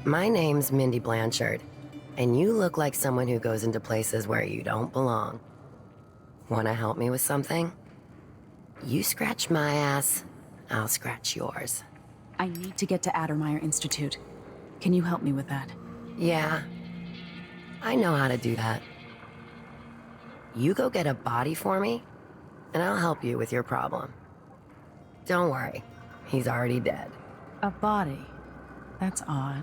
My name's Mindy Blanchard, and you look like someone who goes into places where you don't belong. Want to help me with something? You scratch my ass, I'll scratch yours. I need to get to Addermeyer Institute. Can you help me with that? Yeah, I know how to do that. You go get a body for me, and I'll help you with your problem. Don't worry, he's already dead. A body? That's odd.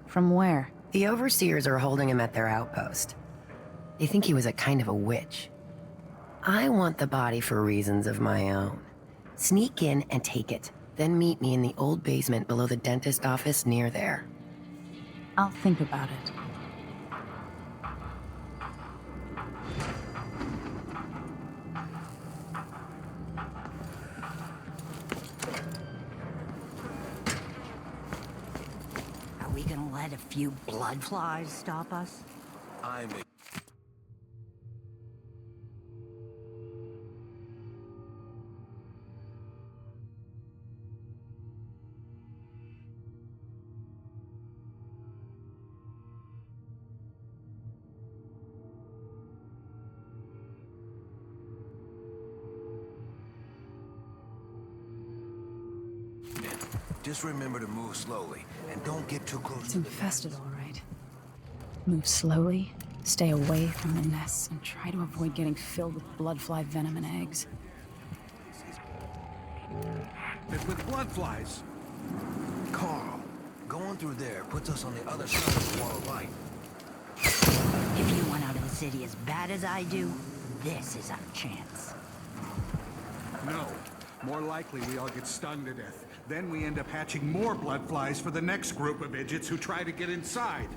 From where? The overseers are holding him at their outpost. They think he was a kind of a witch. I want the body for reasons of my own. Sneak in and take it, then meet me in the old basement below the dentist office near there. I'll think about it. Are we gonna let a few blood flies stop us? I'm a... Just remember to move slowly, and don't get too close It's to the infested, all right. Move slowly, stay away from the nests, and try to avoid getting filled with bloodfly venom and eggs. It's with blood flies. Carl, going through there puts us on the other side of the wall of light. If you want out of the city as bad as I do, this is our chance. No. More likely we all get stunned to death. Then we end up hatching more blood flies for the next group of idiots who try to get inside.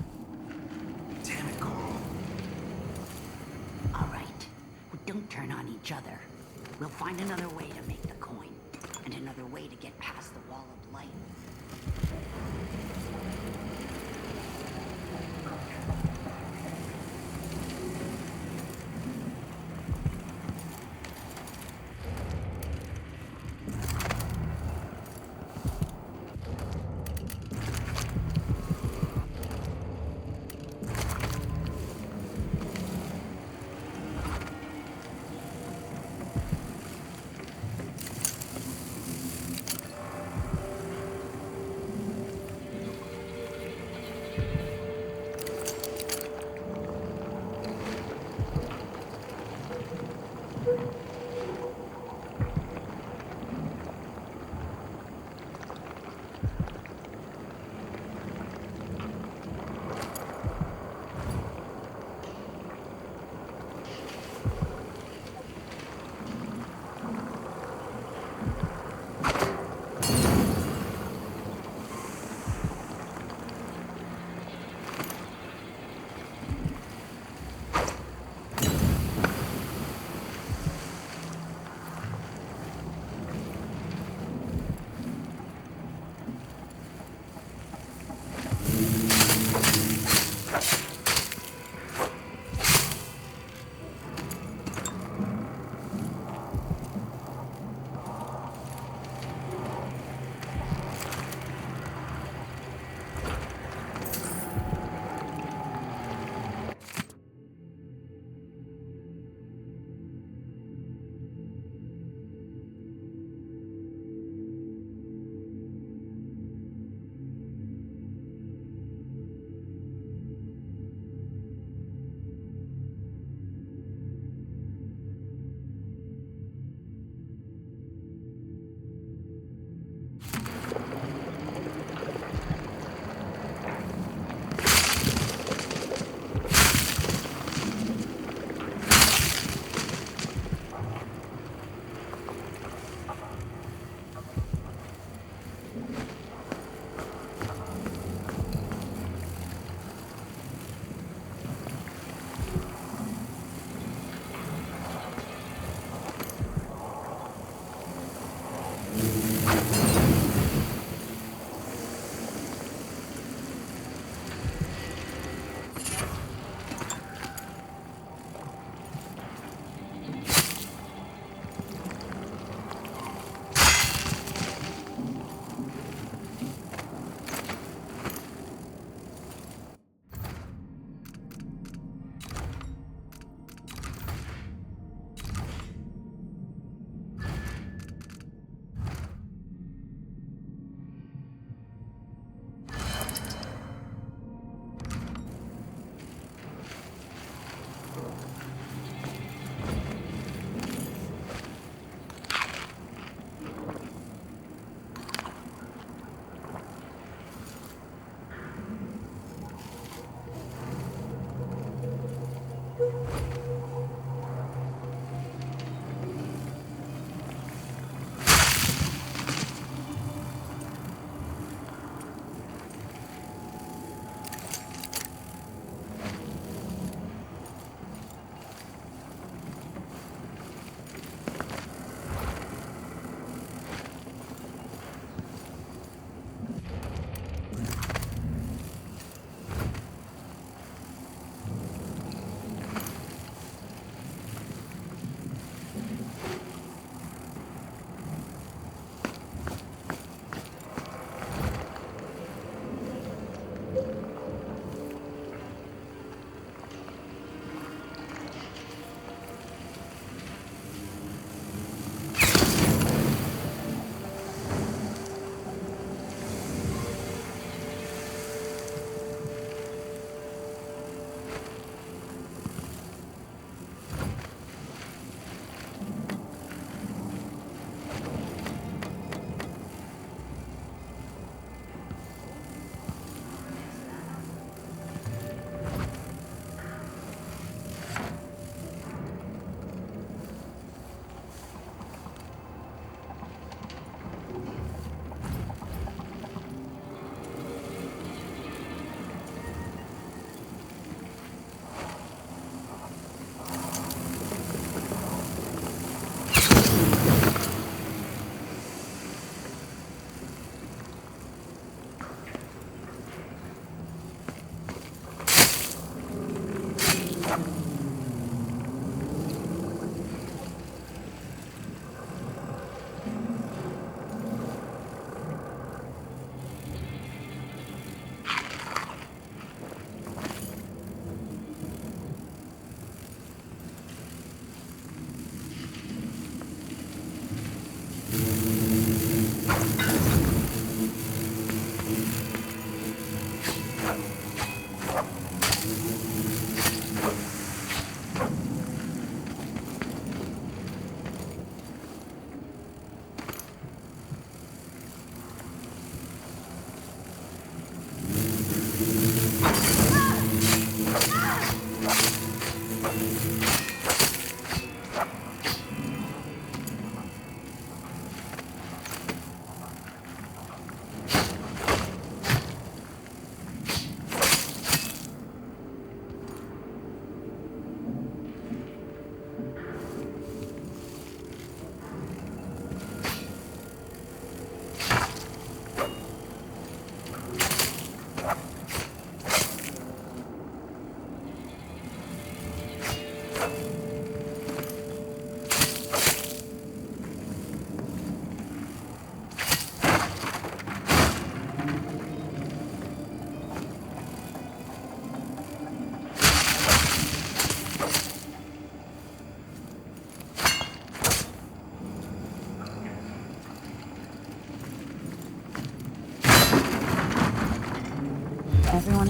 Damn it, Carl. All right. We don't turn on each other. We'll find another way to make the coin. And another way to get past the wall of light.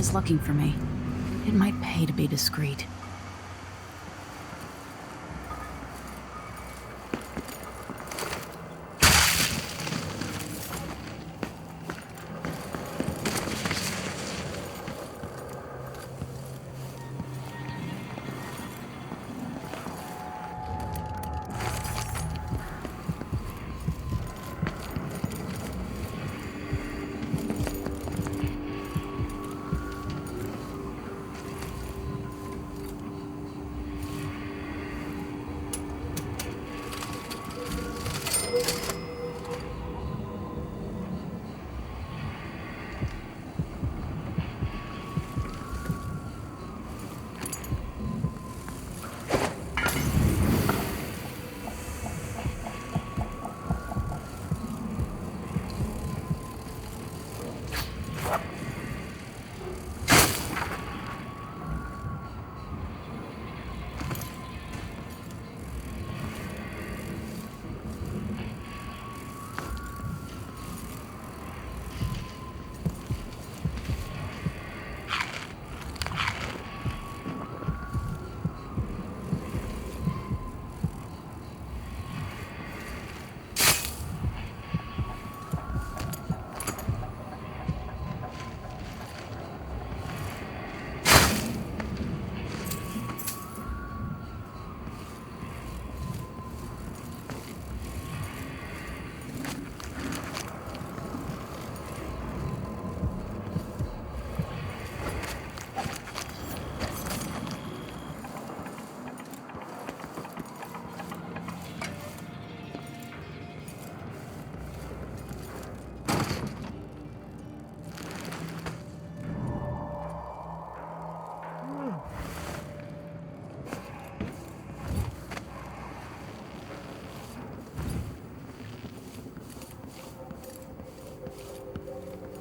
is looking for me. It might pay to be discreet.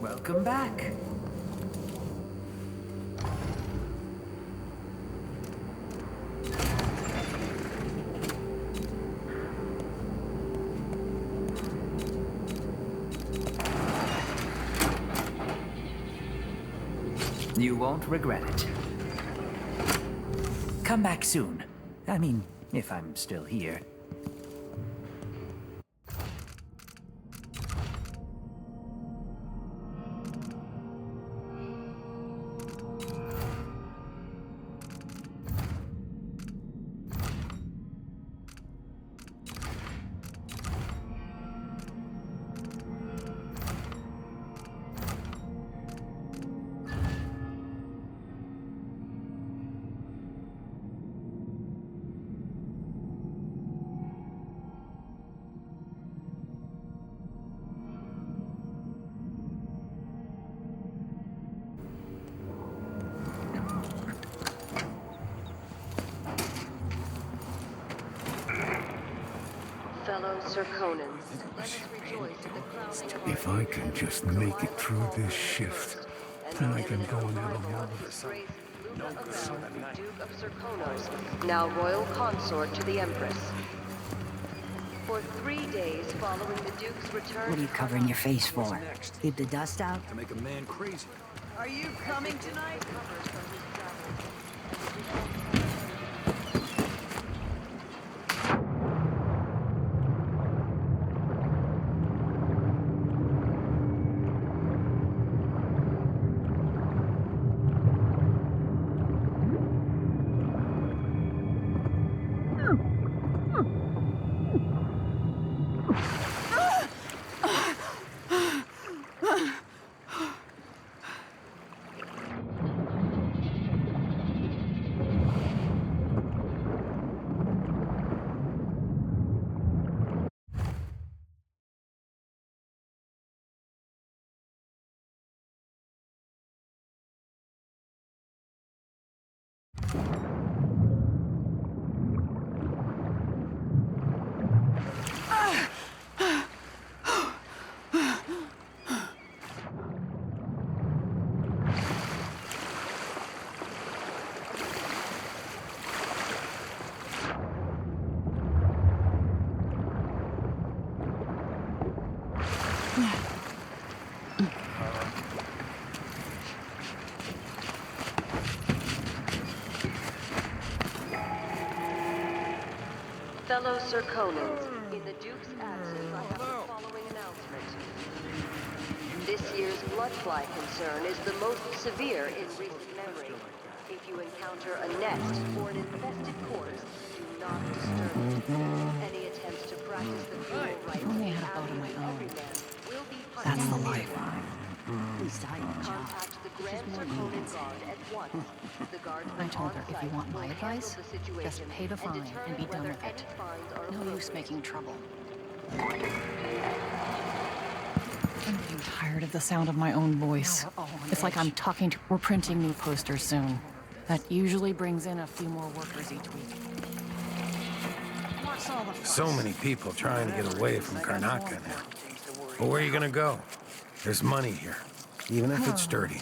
Welcome back. You won't regret it. Come back soon. I mean, if I'm still here. Fellow Serkonans, let us rejoice at the crowning of If I can just make it through this shift, then I can go and have a moment. Duke of Serkonos, now royal consort to the Empress. For 3 days following the Duke's return... What are you covering your face for? Keep the dust out? To make a man crazy. Are you coming tonight? Fellow Serkonans, in the Duke's absence, I have the following announcement. This year's bloodfly concern is the most severe in recent memory. If you encounter a nest or an infested corpse, do not disturb it. Any attempts to practice the funeral rites Only in had a boat of my the own. everyman will be That's the punished. life. At least I have a job. Contact the Grand Serkonan Guard at once. The guardsmen I told her, on if site you want my will handle advice, the situation just pay the fine and determine be done whether with it. any fines are No use appropriate. making trouble. I'm getting tired of the sound of my own voice. Now we're all on It's like I'm edge. talking to... We're printing new posters soon. That usually brings in a few more workers each week. What's all the fuss? So many people trying to get away from Karnaka now. But where are you gonna go? There's money here, even if it's dirty.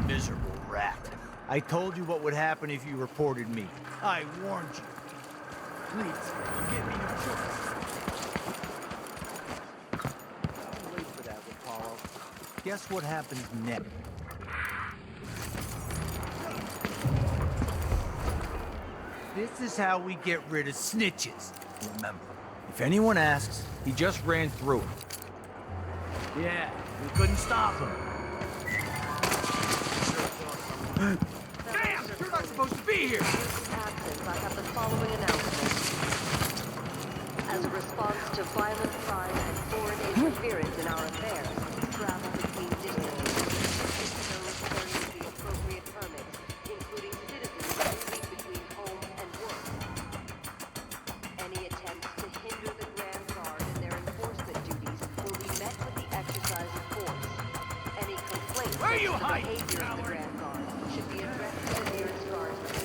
Miserable rat. I told you what would happen if you reported me. I warned you. Please, give me your choice. Don't wait for that, Apollo. Guess what happens next? This is how we get rid of snitches. Remember, if anyone asks, he just ran through it. Yeah, we couldn't stop him. Damn! You're not supposed to be here! Absence, I have the following announcement. As a response to violent crime and foreign interference in our affairs, travel between districts those carrying the appropriate permits, including citizens moving between home and work. Any attempts to hinder the Grand Guard in their enforcement duties will be met with the exercise of force. Any complaints Where are you against the hiding, behavior of the Grand Guard should be addressed to the nearest guardsman.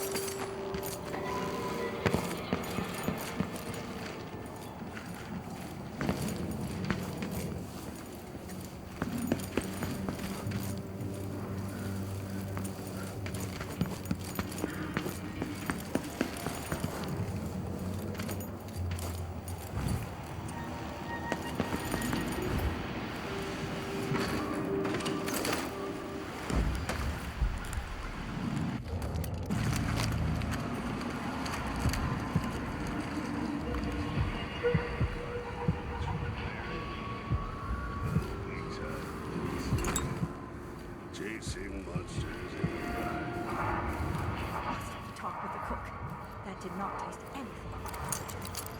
Chasing monsters. Talk with the cook. That did not taste anything.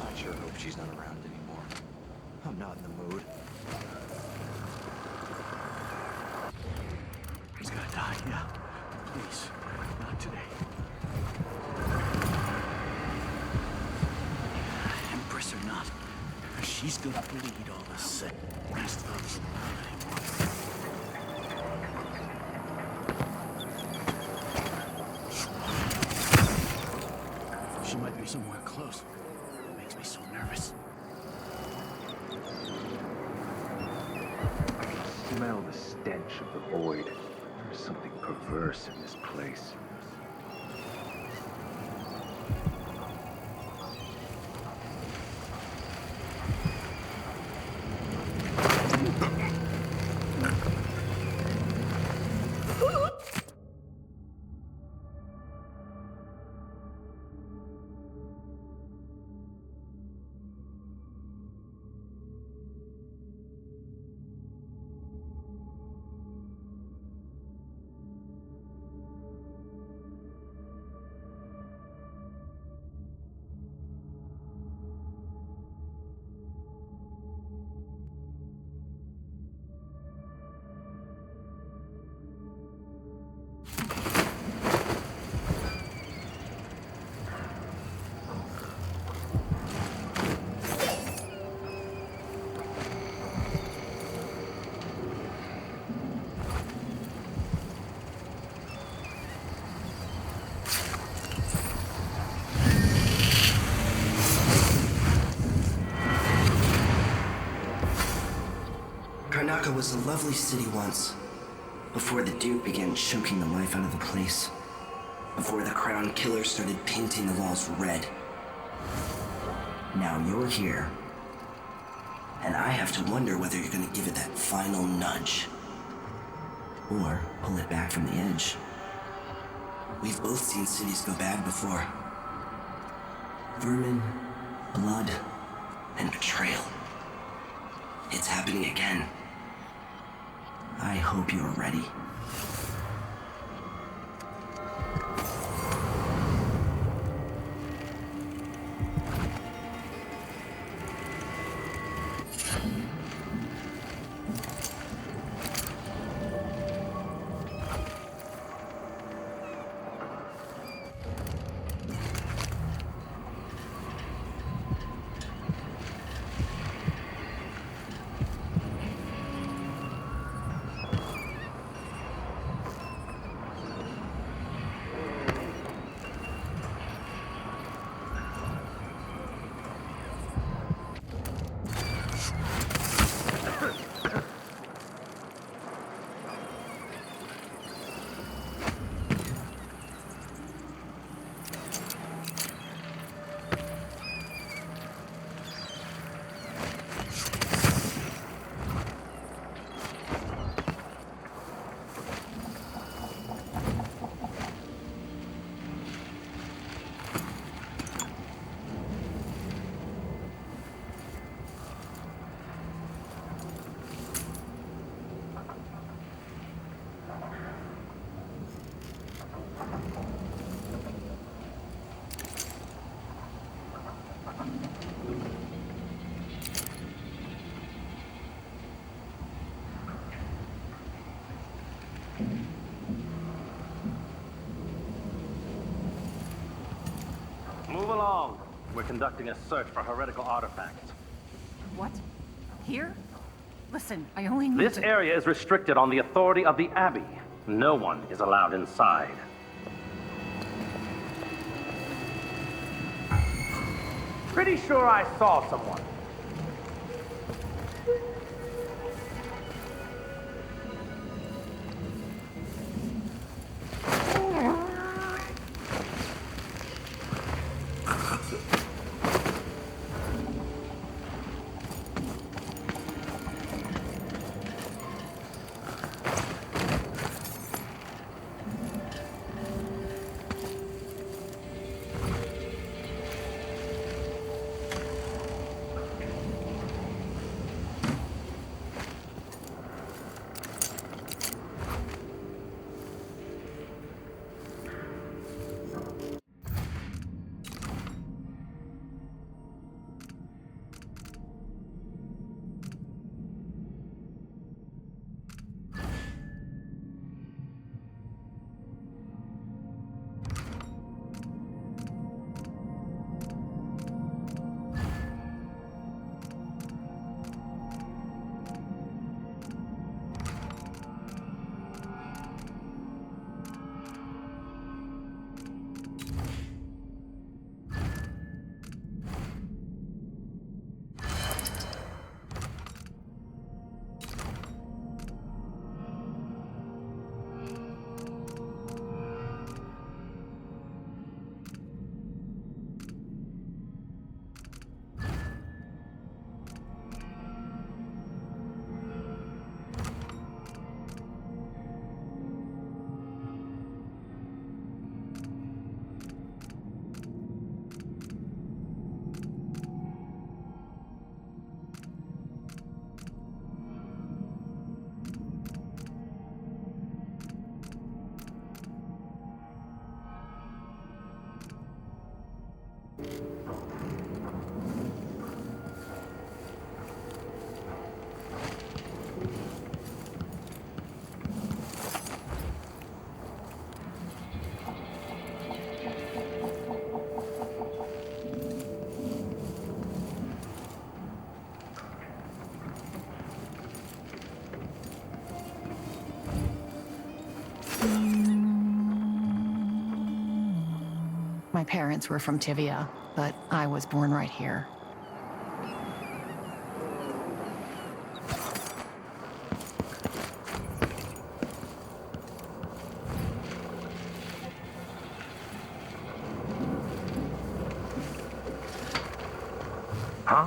I sure hope she's not around anymore. I'm not in the mood. He's gonna die, yeah. Please, not today. Empress or not, she's gonna bleed all the same. She might be somewhere close. It makes me so nervous. Smell the stench of the void. There's something perverse in this place. Karnaca was a lovely city once, before the Duke began choking the life out of the place. Before the Crown Killer started painting the walls red. Now you're here, and I have to wonder whether you're gonna give it that final nudge. Or pull it back from the edge. We've both seen cities go bad before. Vermin, blood, and betrayal. It's happening again. I hope you're ready. Move along. We're conducting a search for heretical artifacts. What? Here? Listen, I only need This to... area is restricted on the authority of the Abbey. No one is allowed inside. Pretty sure I saw someone. My parents were from Tivia, but I was born right here. Huh?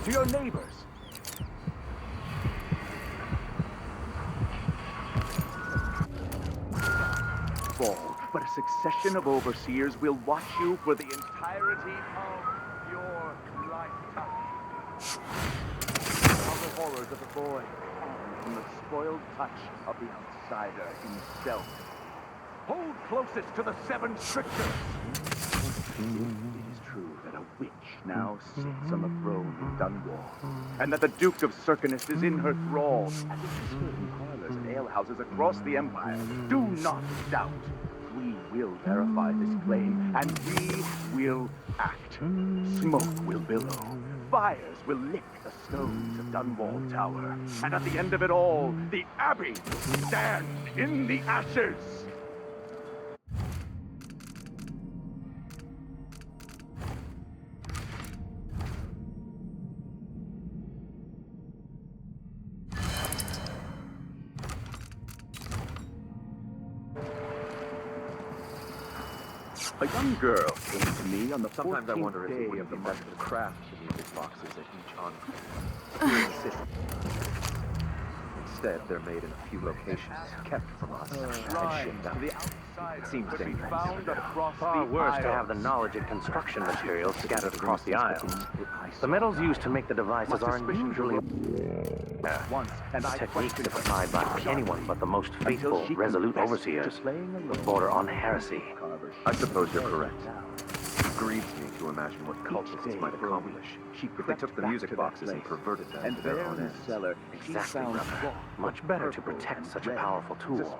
To your neighbors. Fall, but a succession of overseers will watch you for the entirety of your lifetime. How the horrors of the void come from the spoiled touch of the outsider himself. Hold closest to the seven strictures. It is true that a witch now sits on the throne in Dunwall, and that the Duke of Circanus is in her thrall, as it is heard in parlors and alehouses across the Empire. Do not doubt. We will verify this claim, and we will act. Smoke will billow. Fires will lick the stones of Dunwall Tower. And at the end of it all, the Abbey will stand in the ashes! A young girl came to me on the Sometimes I 14th wonder if it day wouldn't of be the better month. to craft the music boxes at each on here in the city. Instead, they're made in a few locations, kept from us, and shipped out. It seems dangerous. Far worse to have the knowledge and construction materials scattered across the aisles. The metals used to make the devices are unusually techniques defied by anyone but the most faithful, resolute overseers would border on heresy. I suppose you're correct. It grieves me to imagine what cultists might accomplish if they took the music boxes and perverted them to their own ends. Exactly, brother. Much better to protect such a powerful tool.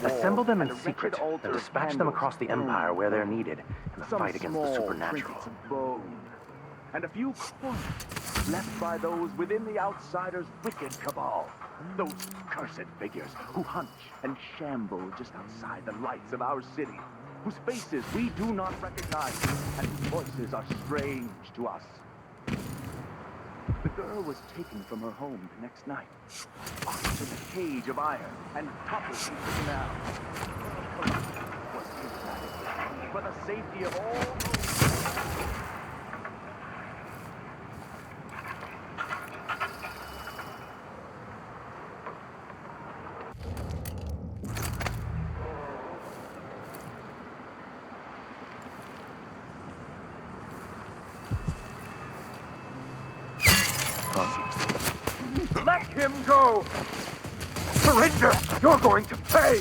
Assemble them in secret and dispatch them across the Empire where they're needed in the fight against the supernatural. And a few coins left by those within the Outsiders' wicked cabal. Those cursed figures who hunch and shamble just outside the lights of our city, whose faces we do not recognize, and whose voices are strange to us. The girl was taken from her home the next night, locked in a cage of iron, and toppled into the canal. Was kidnapped for the safety of all those. Let him go! Surrender! You're going to pay!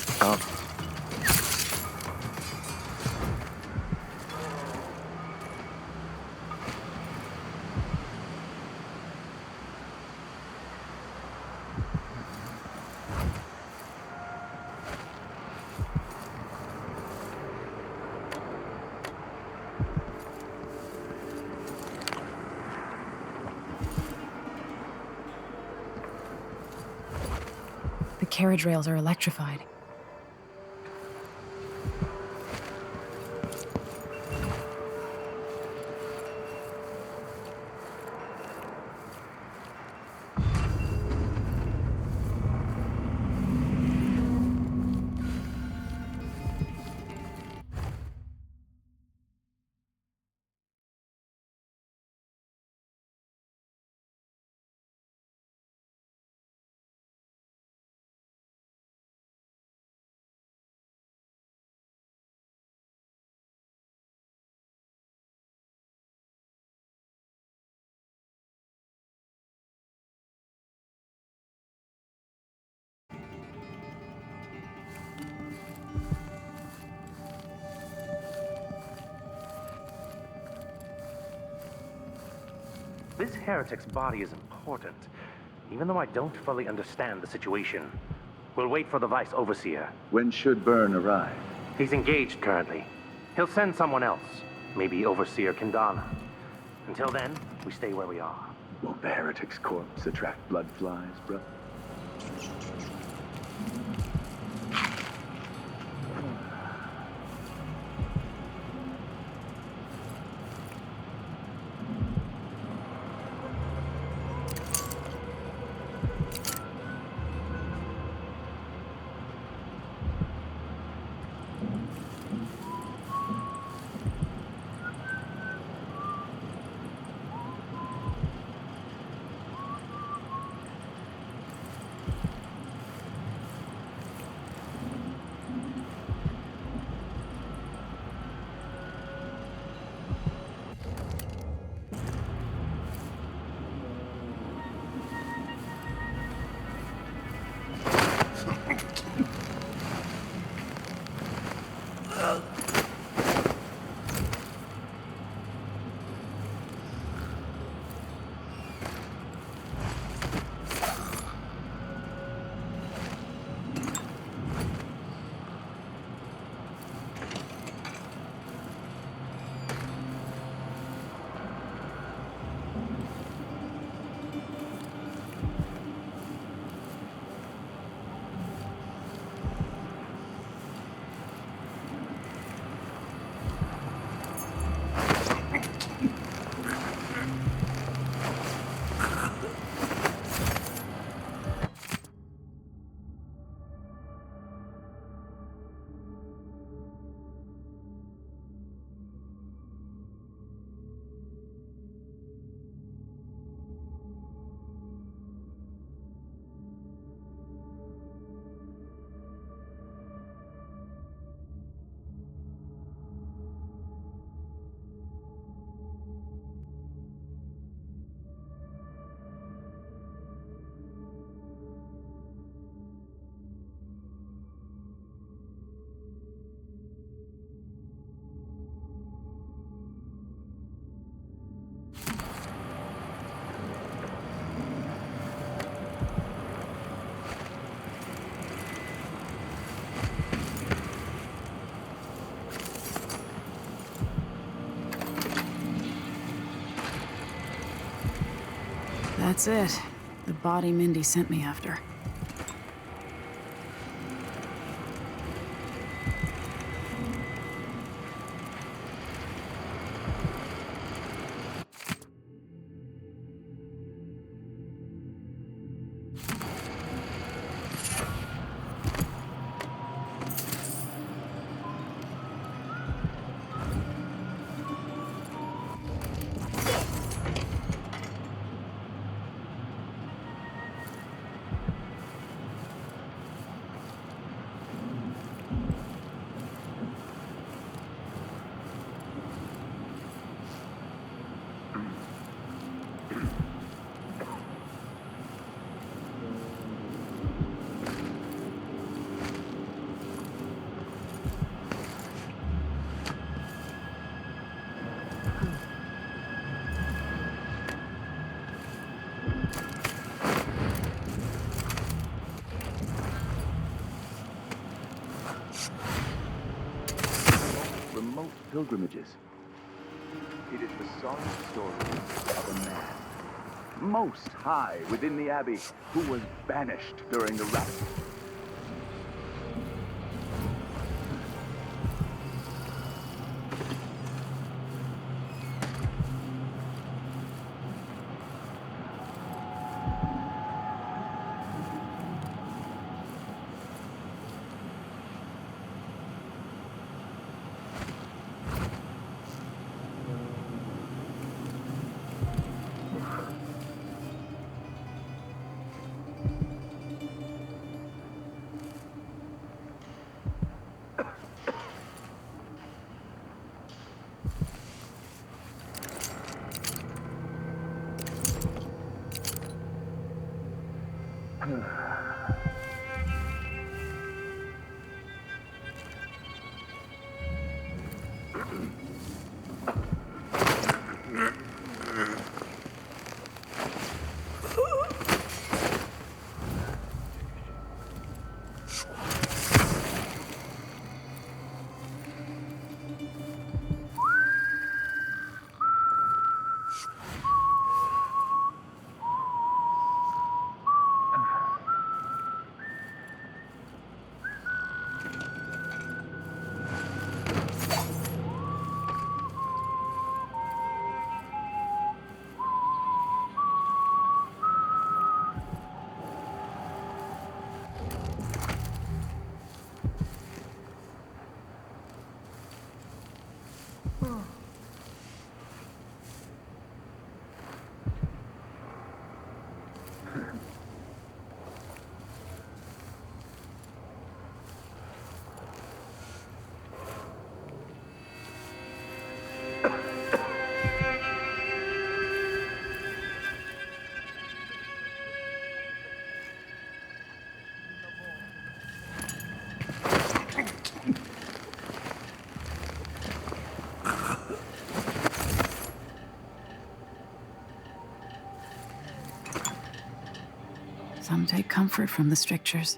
The carriage rails are electrified. This heretic's body is important, even though I don't fully understand the situation. We'll wait for the Vice Overseer. When should Byrne arrive? He's engaged currently. He'll send someone else, maybe Overseer Kindana. Until then, we stay where we are. Won't the heretic's corpse attract blood flies, brother? That's it. The body Mindy sent me after. Remote pilgrimages. It is the sorry story of a man, most high within the abbey, who was banished during the rapture. Some take comfort from the strictures.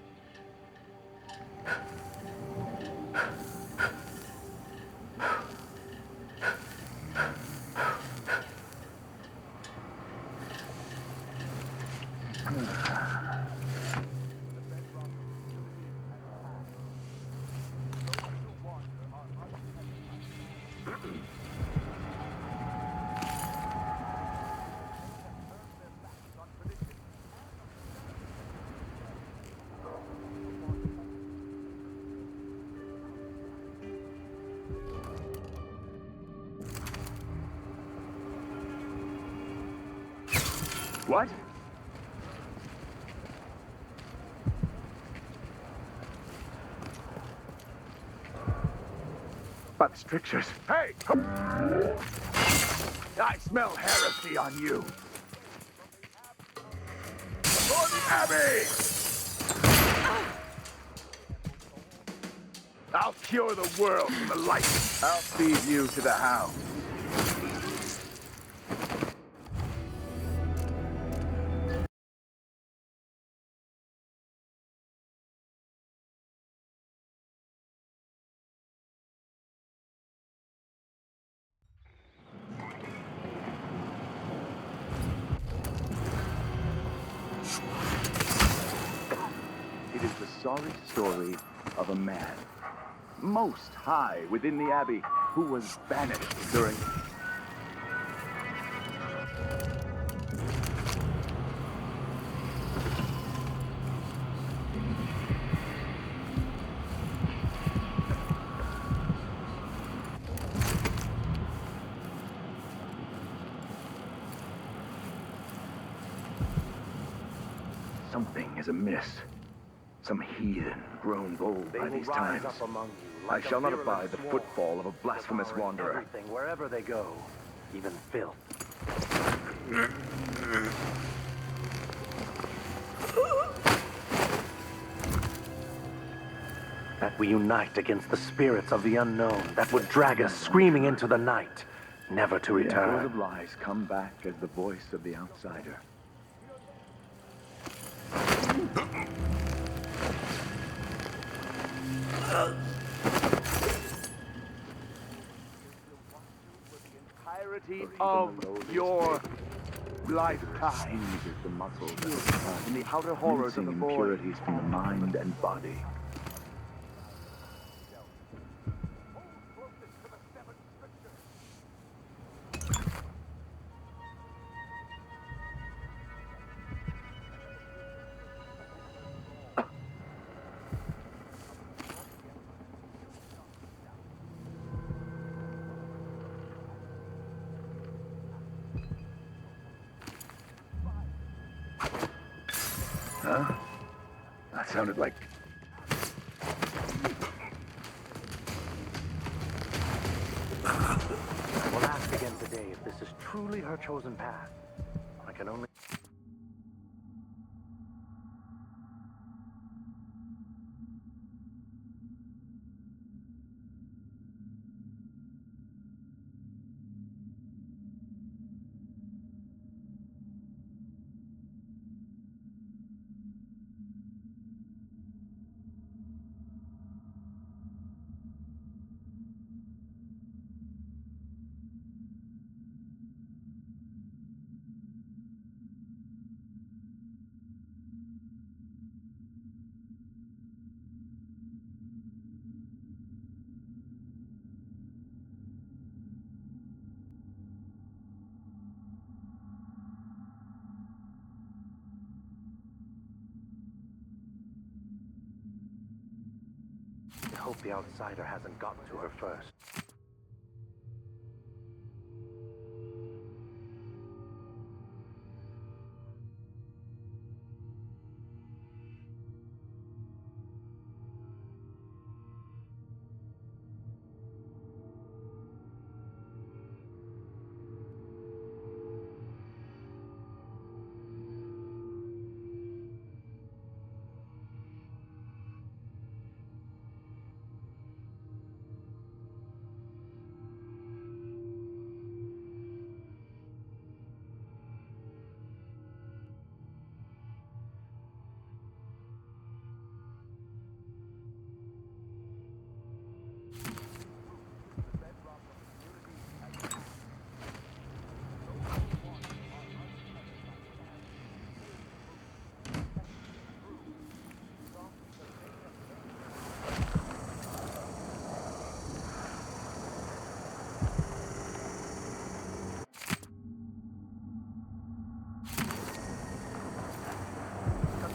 What? But strictures. Hey! I smell heresy on you. For the Abbey! I'll cure the world from the light. I'll feed you to the hound. It is the sorry story of a man, most high within the Abbey, who was banished during... Something is amiss. Some heathen grown bold by these times. I shall not abide the footfall of a blasphemous wanderer. Everything, wherever they go, even filth. That we unite against the spirits of the unknown that would drag us screaming into the night, never to The echoes return. of lies come back as the voice of the outsider. Entirety of your lifetime. Uses the muscles and the outer horrors of the impurities from the mind and body. Huh? That sounded like... I will ask again today if this is truly her chosen path. I can only... I hope the outsider hasn't gotten to her first.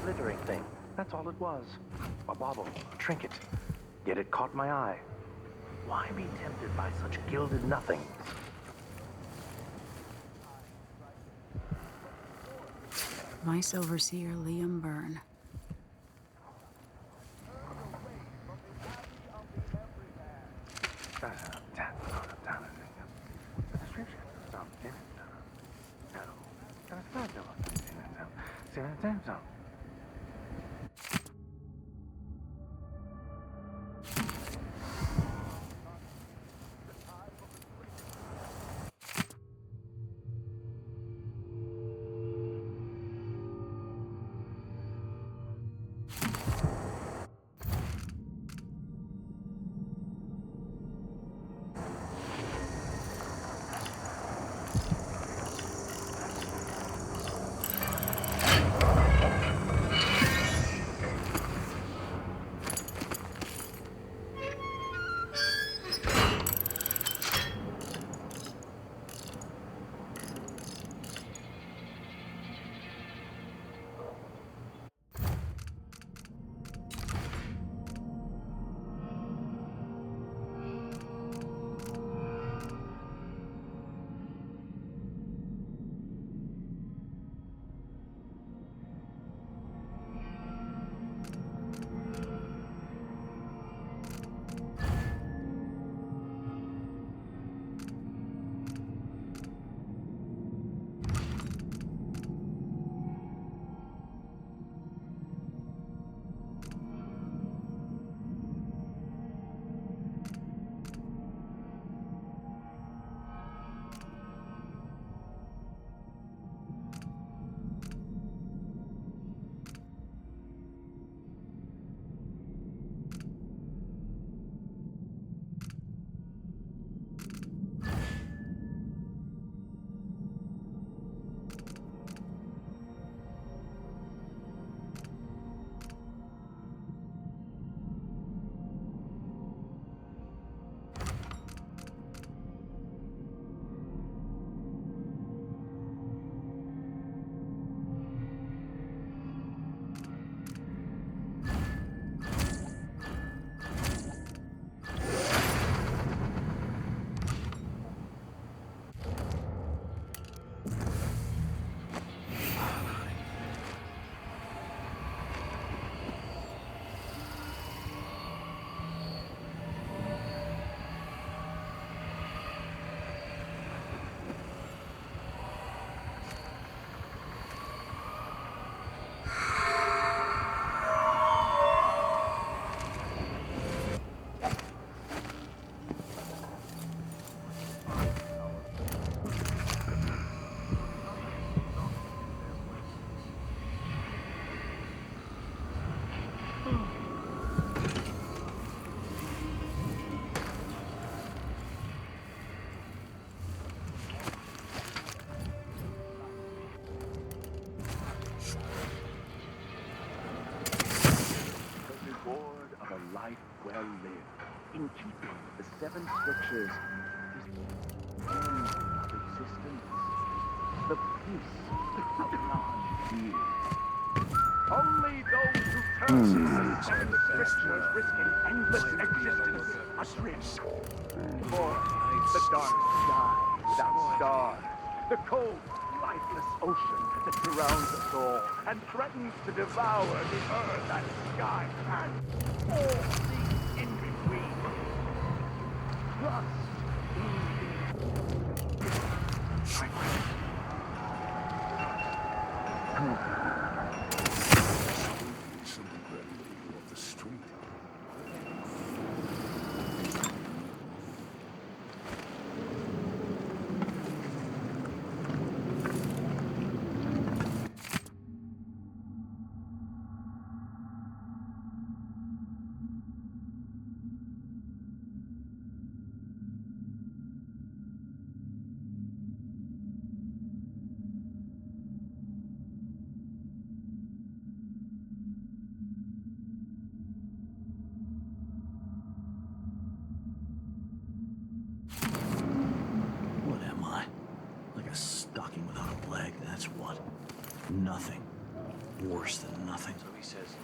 Glittering thing. That's all it was. A bauble, a trinket. Yet it caught my eye. Why be tempted by such gilded nothings? Vice Overseer Liam Byrne. reward of a life well lived, in keeping with the 7 scriptures, is the end of existence, the peace of non-fear. Only those who turn to the 7 scriptures risk an endless existence adrift. For the dark sky without stars, the cold, lifeless ocean that surrounds us all and threatens to devour the earth and sky and all things in between. Trust of the street. What am I? Like a stocking without a leg, that's what. Nothing. Worse than nothing. So he says.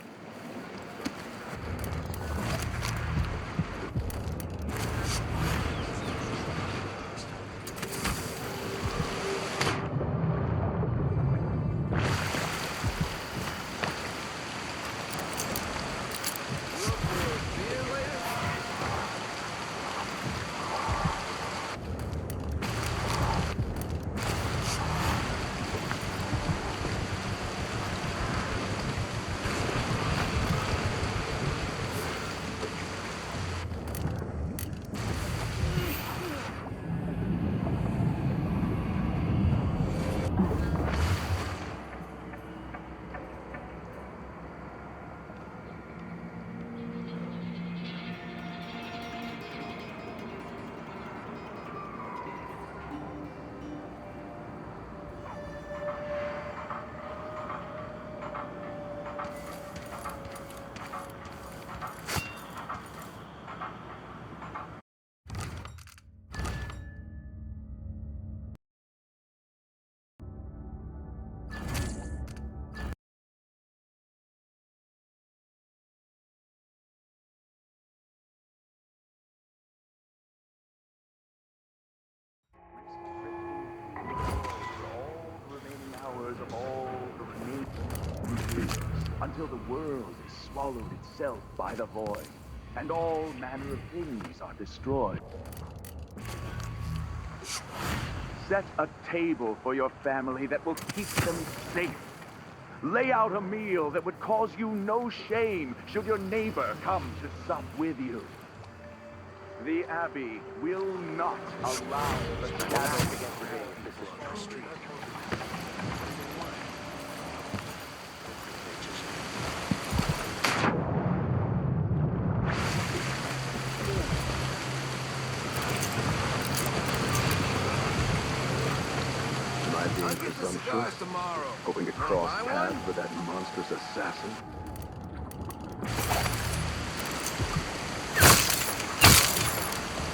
of all the remaining years, until the world is swallowed itself by the void, and all manner of things are destroyed. Set a table for your family that will keep them safe. Lay out a meal that would cause you no shame should your neighbor come to sup with you. The Abbey will not allow the shadow to get rid of this street. Hoping to cross paths with that monstrous assassin.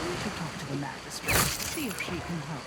We should talk to the magistrate, see if she can help.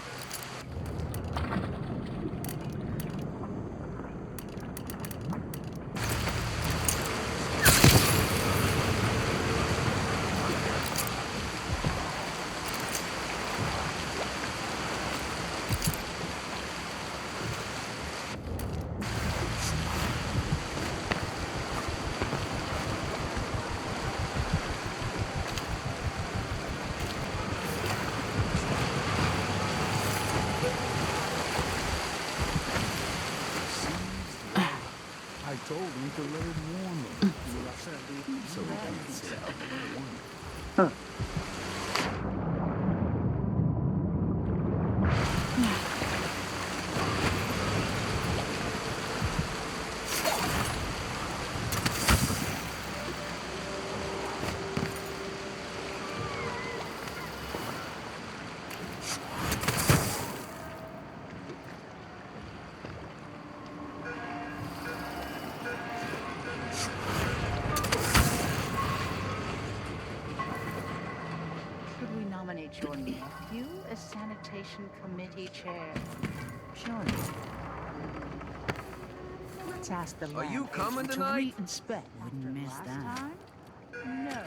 I told him to let it warm him. So he can't sit out in the warm. appoint your nephew as sanitation committee chair. Sure. Let's ask the Are you lab coming agent to tonight? reinspect. Wouldn't miss that. Time? No.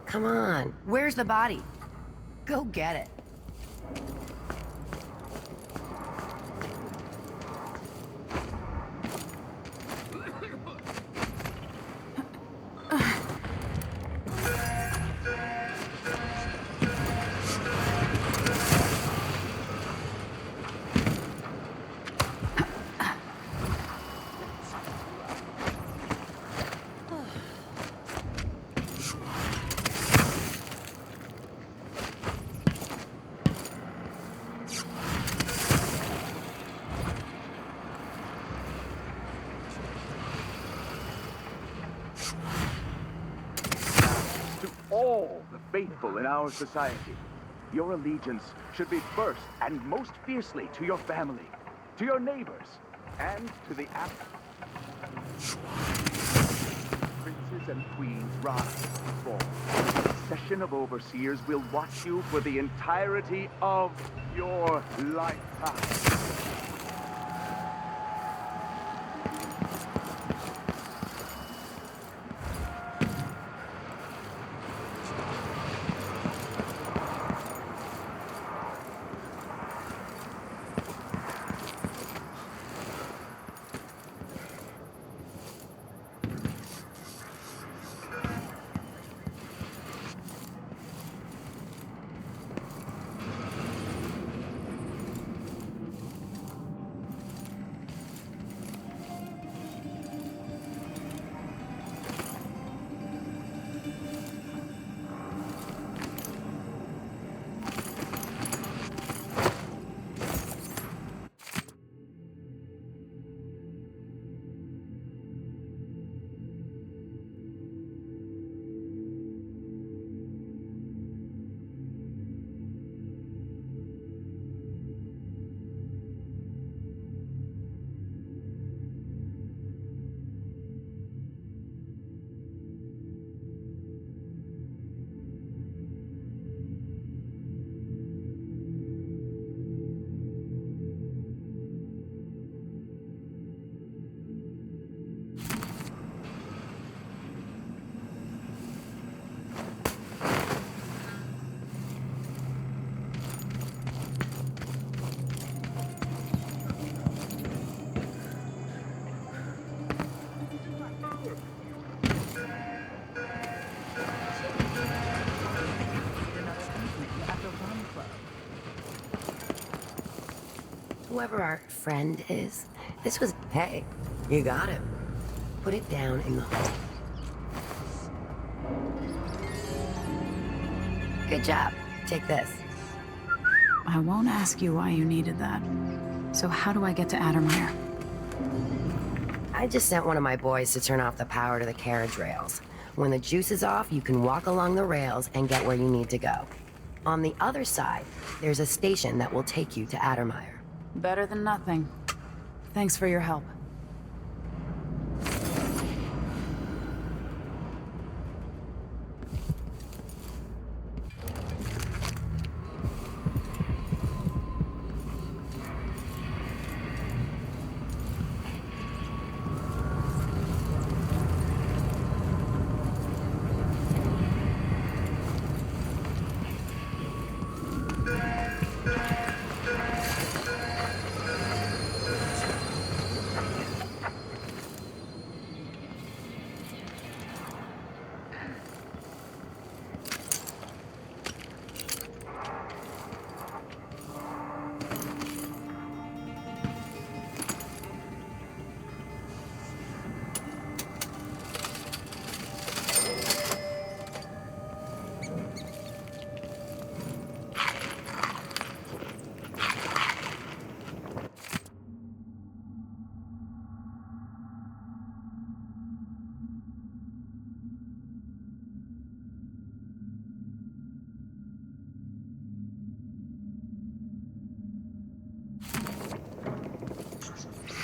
Come on. Where's the body? Go get it. All the faithful in our society, your allegiance should be first and most fiercely to your family, to your neighbors, and to the princes and queens rise and fall. A succession of overseers will watch you for the entirety of your lifetime. Whoever our friend is, this was... Hey, you got him. Put it down in the hole. Good job. Take this. I won't ask you why you needed that. So how do I get to Addermire? I just sent one of my boys to turn off the power to the carriage rails. When the juice is off, you can walk along the rails and get where you need to go. On the other side, there's a station that will take you to Addermire. Better than nothing. Thanks for your help.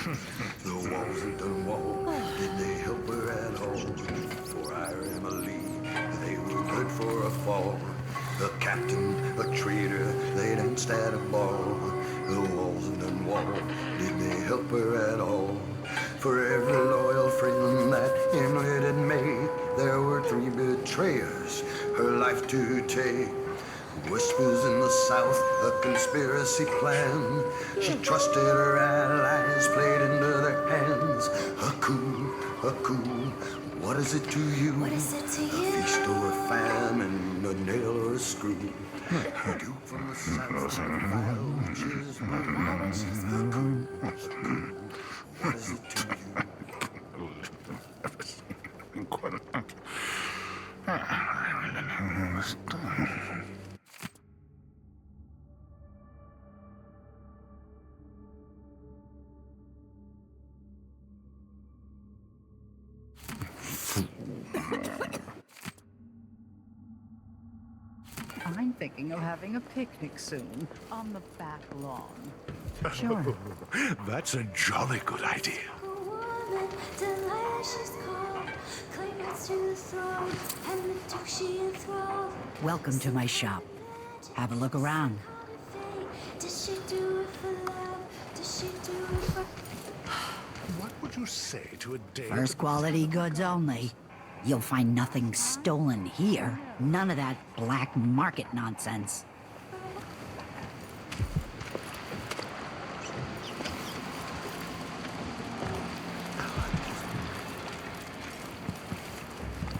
The walls and done wall, did they help her at all? For I am a lead, they were good for a fall. A captain, a traitor, they danced at a ball. The walls and done wall, did they help her at all? For every loyal friend that Emily had made, there were 3 betrayers, her life to take. Whispers in the south, a conspiracy plan. She trusted her allies, played into their hands. A coup, what is it to you? What is it to you? A feast or a famine, a nail or a screw. A dew from the south, a fire which is blue. A coup, what is it to you? I'm thinking of having a picnic soon on the back lawn. Sure. That's a jolly good idea. Welcome to my shop. Have a look around. What would you say to a day? First quality goods only. You'll find nothing stolen here. None of that black market nonsense.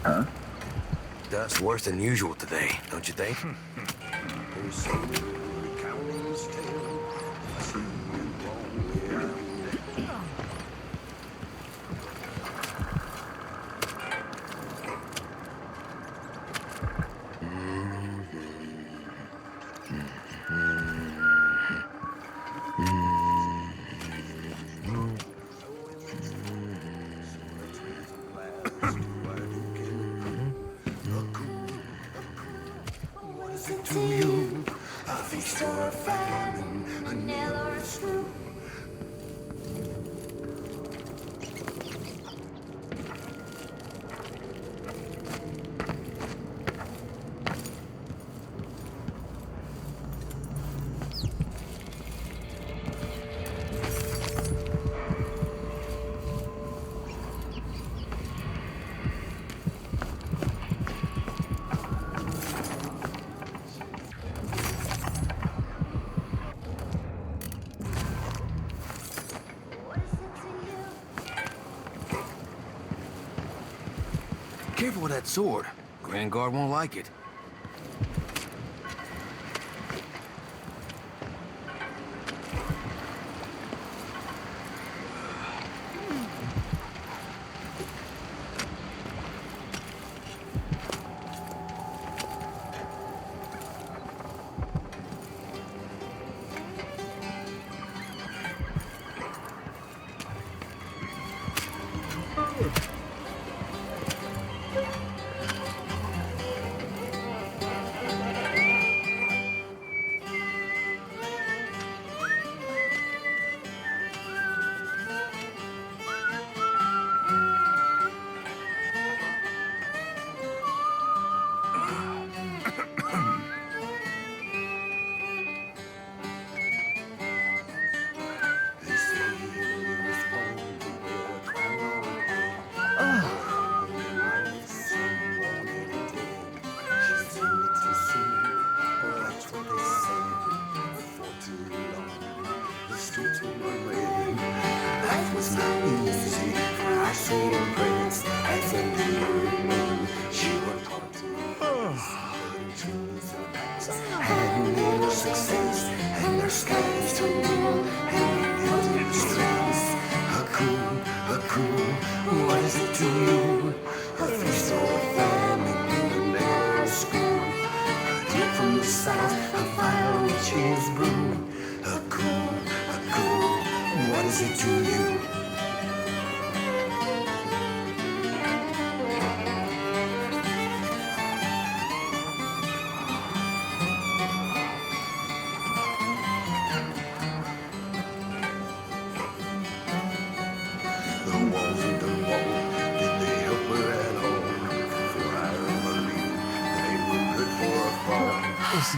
Huh? Dust worse than usual today, don't you think? To you, a feast or a famine, a nail or a screw. Careful with that sword. Grand Guard won't like it. What is it to you? For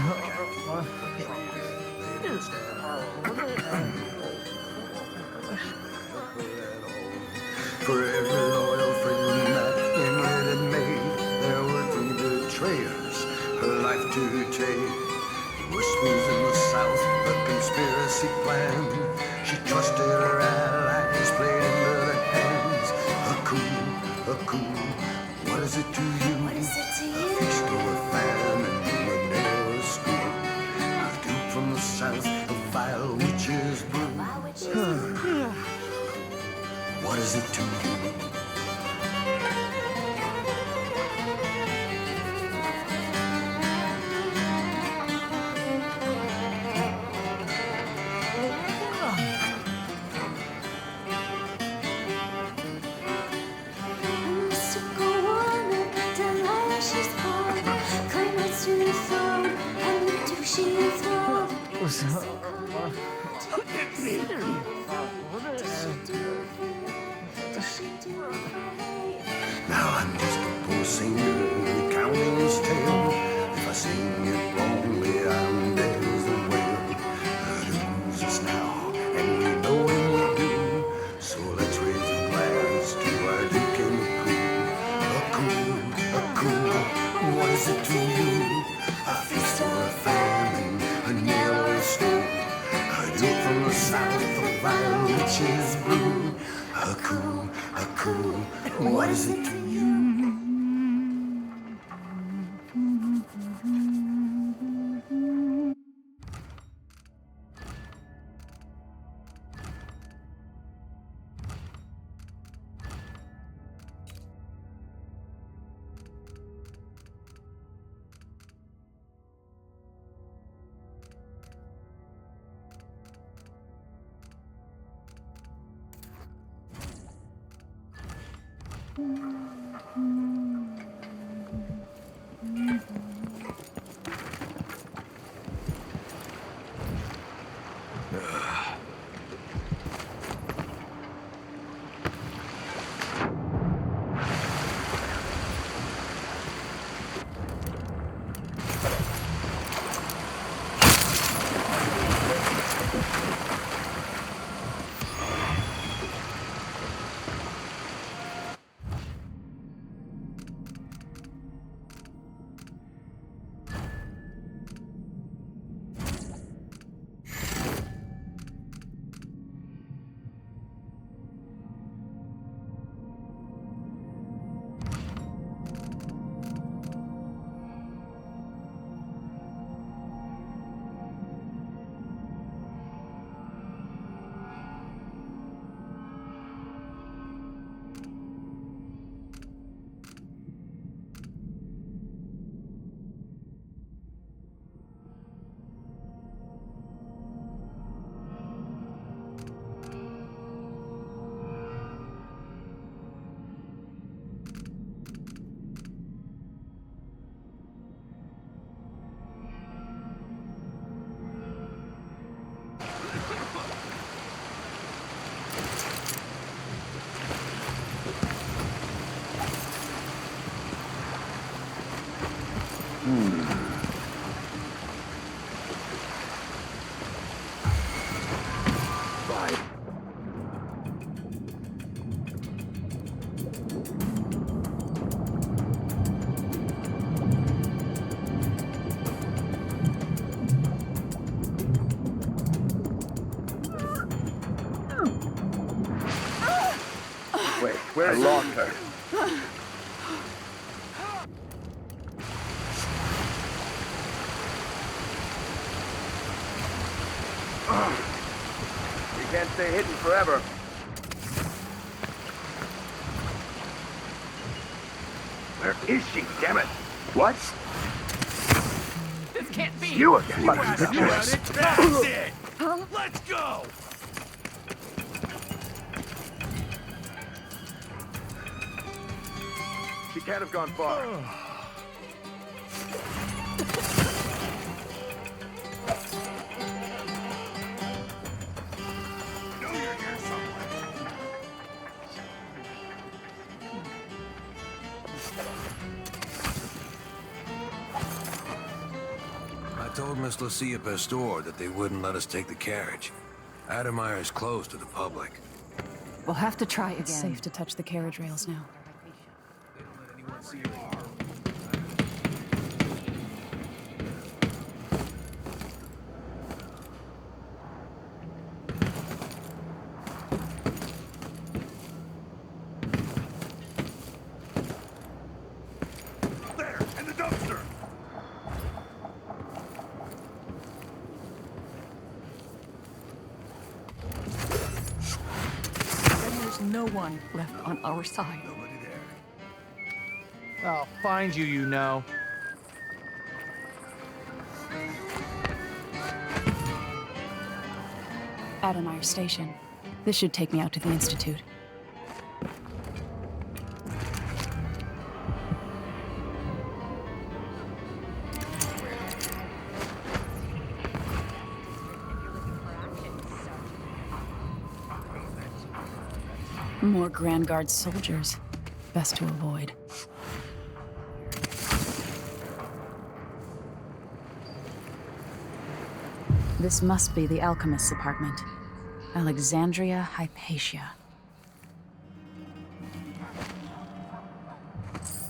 every loyal friend that Ingrid had made, there were 3 betrayers, her life to take. Whispers in the south, a conspiracy plan. She trusted her allies, played into their hands. A coup, what is it to you? What is it to you? A feast or a famine, a narrow escape. A duke from the south, a vile witch's brew. What is it to you? Now I'm just a poor singer recounting his tale. If I sing it wrongly, I'm dead as a whale. The news is now, and we know what we'll do. So let's raise a glass to our Duke and the coup. What is it to you? A feast or a famine, a nail or a stone. A Duke from the south, a vile witch's brew. A coup, what is it to you? Wait, where I lost her. You can't stay hidden forever. Where is she, damn it? What? This can't be! You again. You asked about it, that's it! Let's go! She can't have gone far. told Miss Lucia Pastor that they wouldn't let us take the carriage. Adamire is closed to the public. We'll have to try again. It's safe to touch the carriage rails now. There, in the dumpster! Then there's no one left on our side. I'll find you, you know. Adamire Station. This should take me out to the Institute. More Grand Guard soldiers. Best to avoid. This must be the alchemist's apartment. Alexandria Hypatia.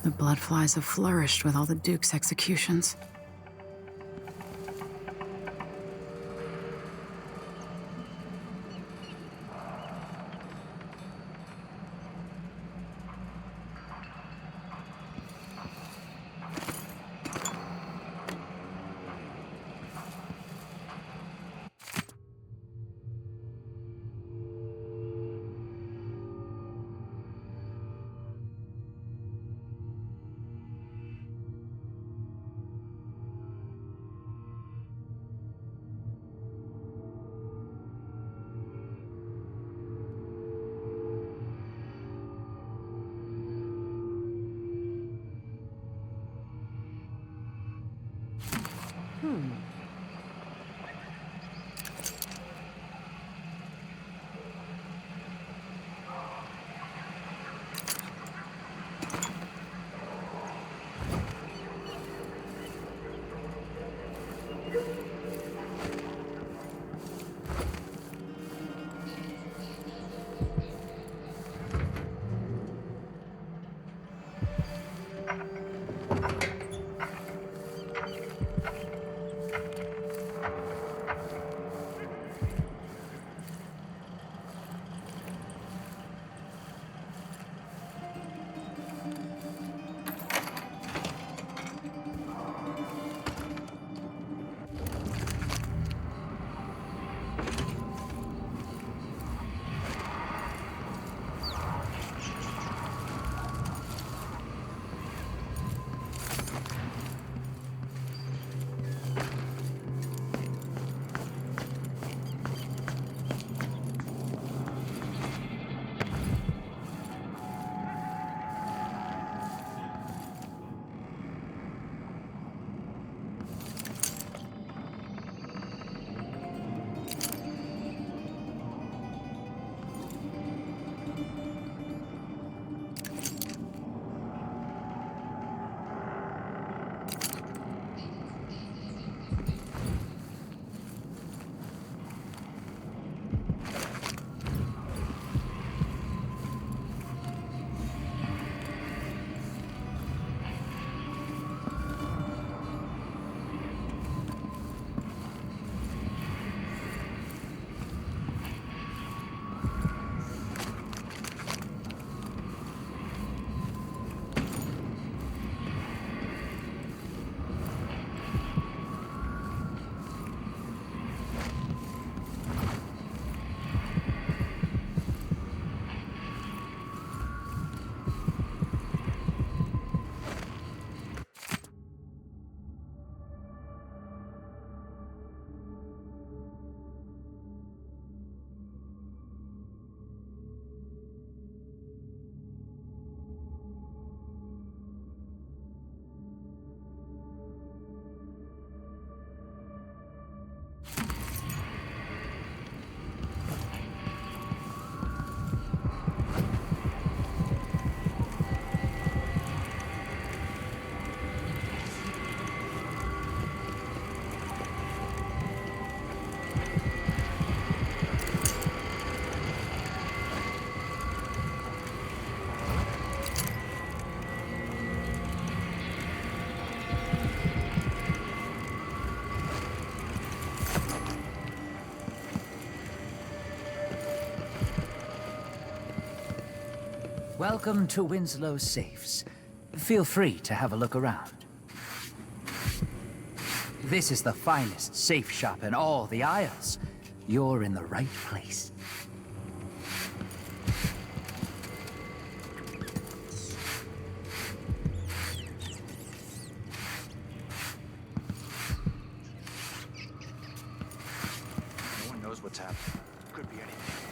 The bloodflies have flourished with all the Duke's executions. Welcome to Winslow's Safes. Feel free to have a look around. This is the finest safe shop in all the Isles. You're in the right place. No one knows what's happening. Could be anything.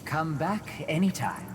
Come back anytime.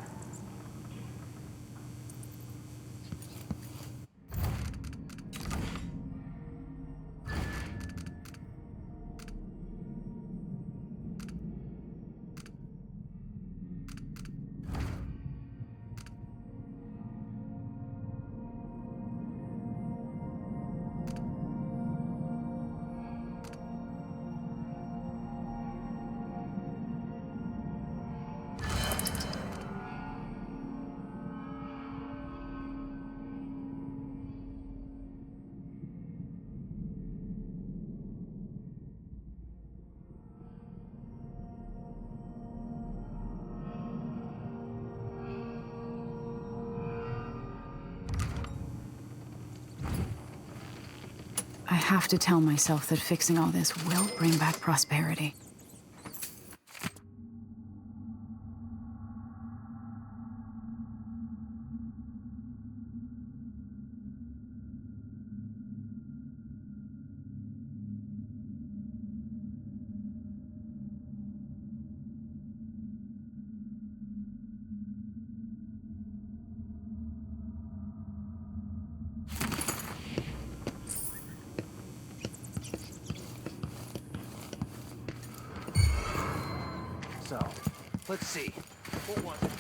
I have to tell myself that fixing all this will bring back prosperity. So, let's see. What was it?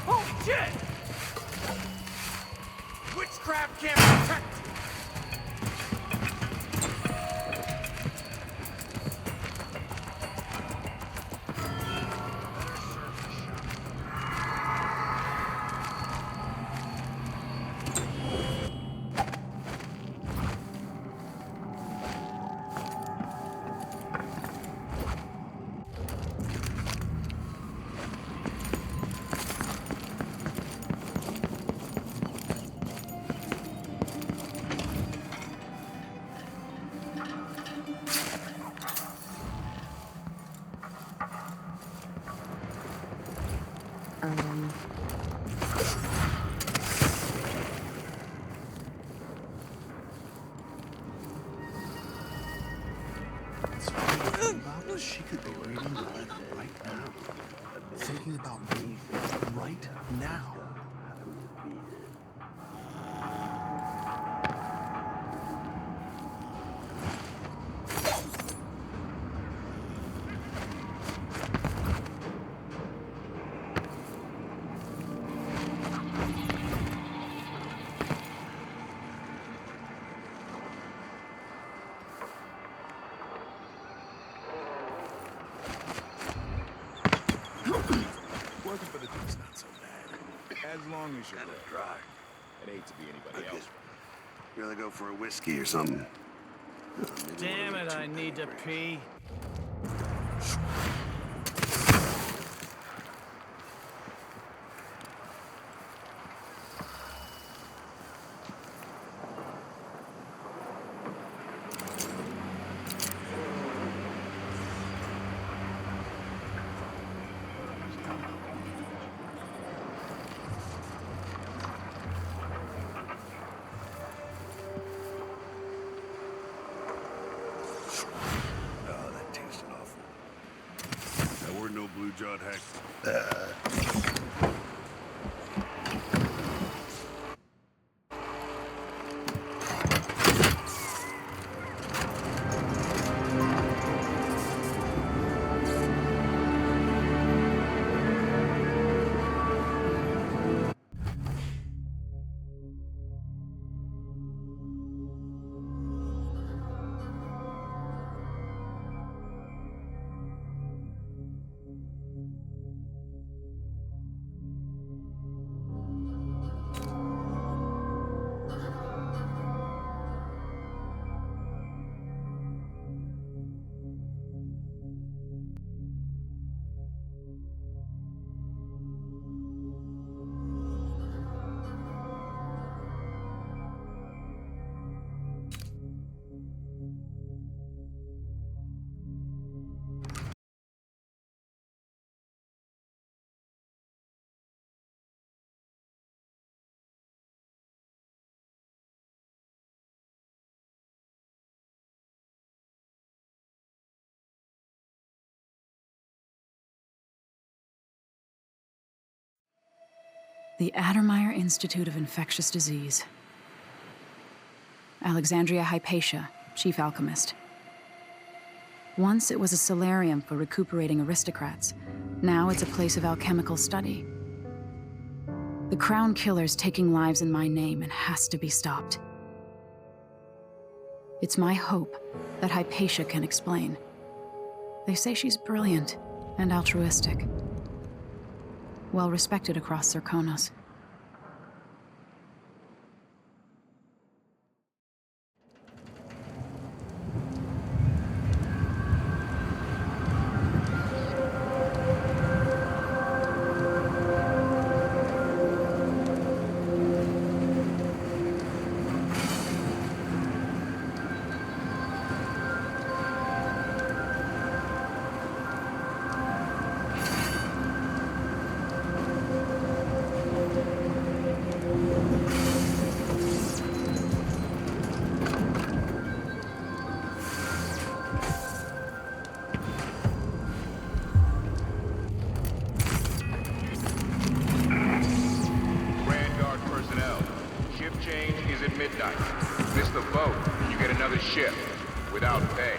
Holy shit! Witchcraft can't protect you! She could be reading the letter right now. Thinking about me right now. Working for the dude's not so bad. As long as you're dry. It ain't to be anybody else. Rather go for a whiskey or something. Damn it, I need to pee. Oh, that tasted awful. There were no blue-jawed hack. The Addermeyer Institute of Infectious Disease. Alexandria Hypatia, chief alchemist. Once it was a solarium for recuperating aristocrats. Now it's a place of alchemical study. The Crown Killer's taking lives in my name and has to be stopped. It's my hope that Hypatia can explain. They say she's brilliant and altruistic. Well respected across Zirconos. Ship without pay.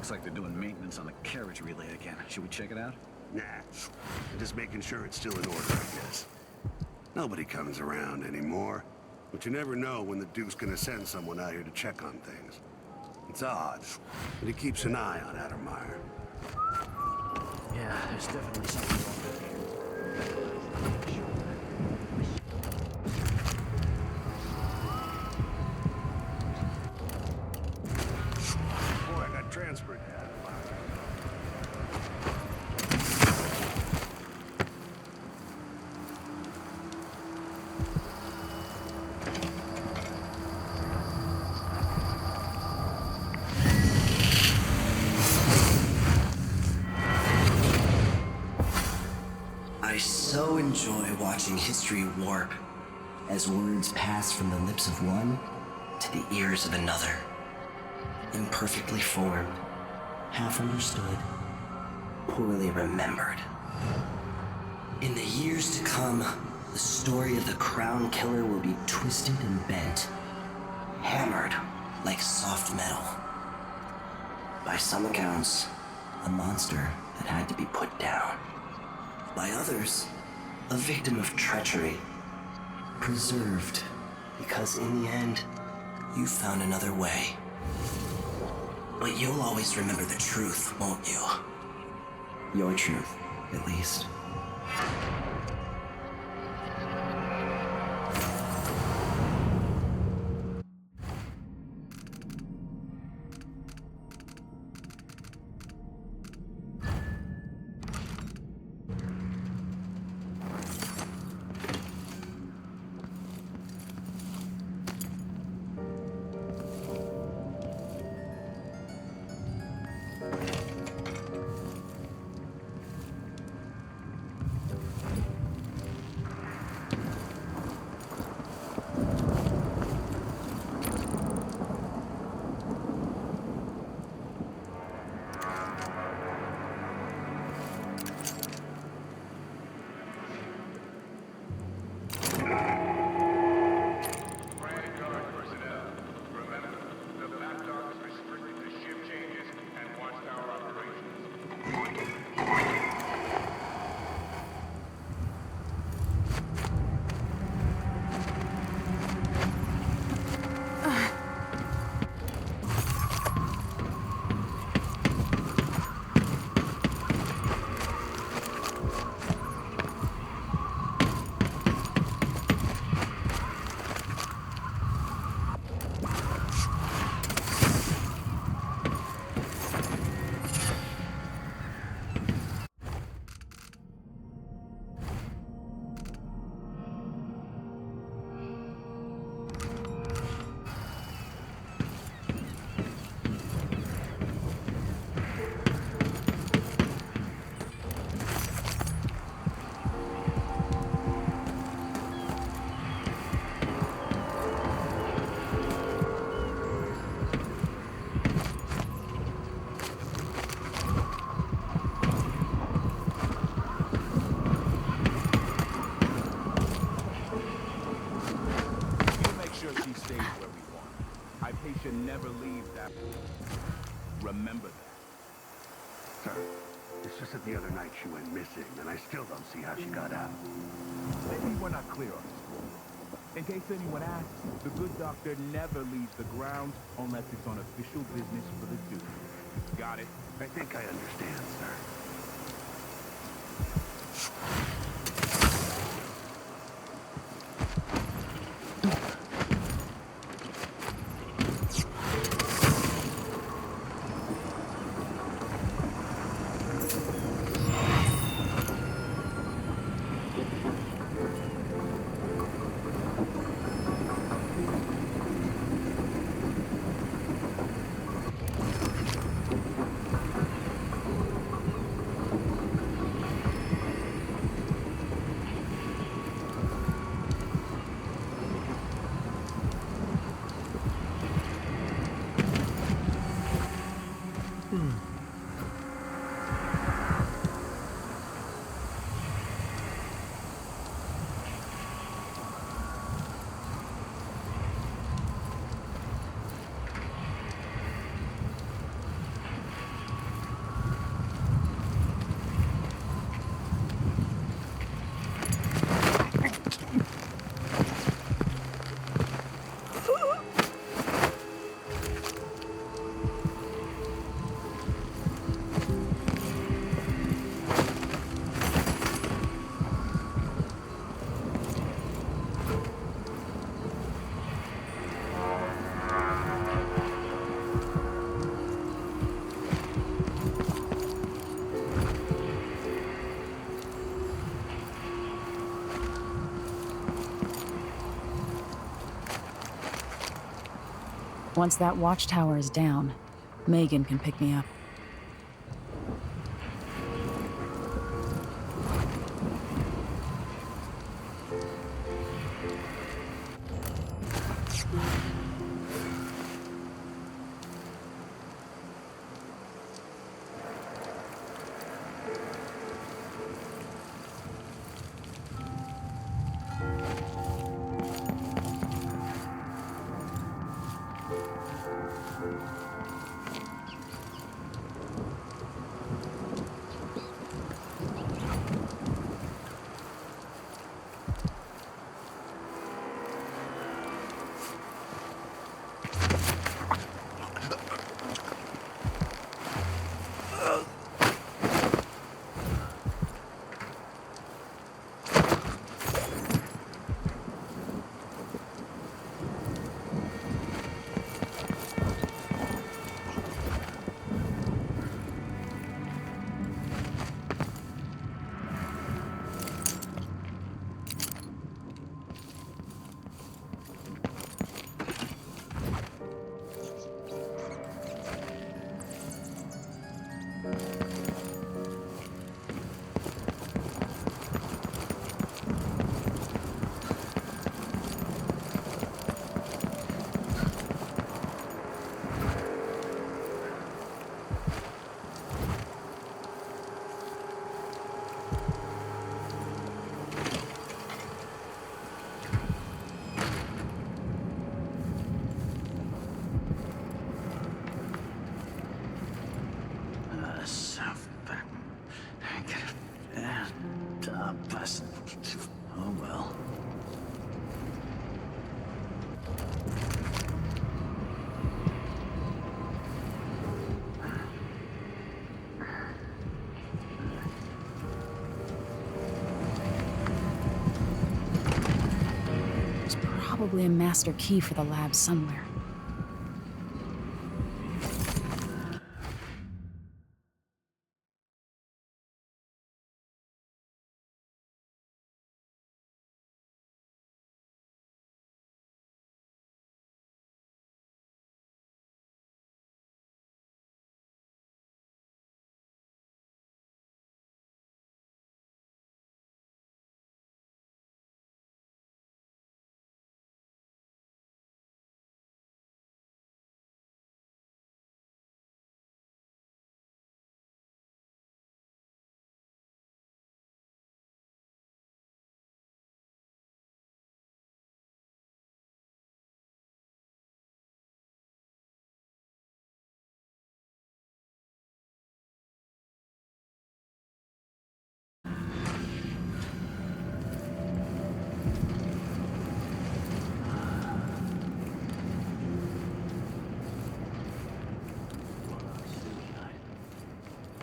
Looks like they're doing maintenance on the carriage relay again. Should we check it out? Nah. I'm just making sure it's still in order, I guess. Nobody comes around anymore. But you never know when the Duke's gonna send someone out here to check on things. It's odd, but he keeps an eye on Addermeyer. Yeah, there's definitely something wrong with here. Boy, I got transferred to Addermeyer. I so enjoy watching history warp as words pass from the lips of one to the ears of another. Imperfectly formed, half understood, poorly remembered. In the years to come, the story of the Crown Killer will be twisted and bent, hammered like soft metal. By some accounts, a monster that had to be put down. By others, a victim of treachery, preserved because in the end, you found another way. But you'll always remember the truth, won't you? Your truth, at least. Never leave that. Remember that. Sir, it's just that the other night she went missing, and I still don't see how she got out. Maybe we're not clear on this one. In case anyone asks, the good doctor never leaves the grounds unless it's on official business for the Duke. Got it? I think I understand, sir. Once that watchtower is down, Megan can pick me up. Oh well. There's probably a master key for the lab somewhere.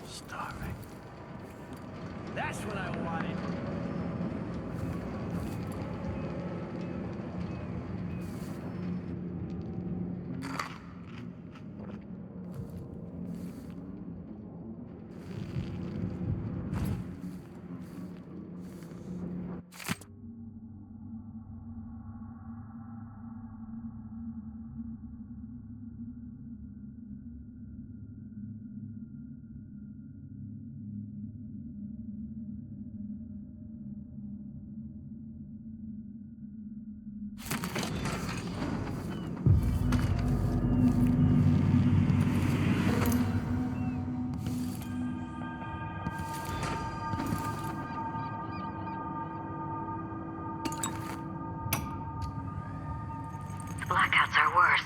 Starving. That's what I wanted. Blackouts are worse,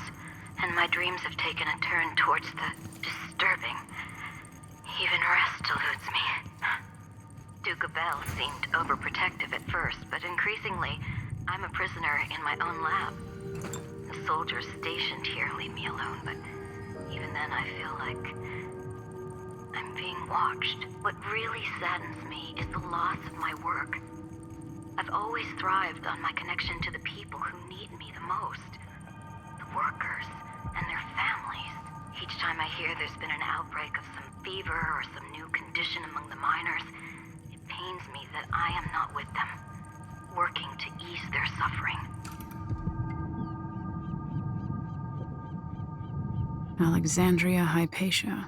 and my dreams have taken a turn towards the disturbing. Even rest eludes me. Duke Bell seemed overprotective at first, but increasingly, I'm a prisoner in my own lab. The soldiers stationed here leave me alone, but even then I feel like I'm being watched. What really saddens me is the loss of my work. I've always thrived on my connection to the people who need me the most. The workers and their families. Each time I hear there's been an outbreak of some fever or some new condition among the miners, it pains me that I am not with them, working to ease their suffering. Alexandria Hypatia.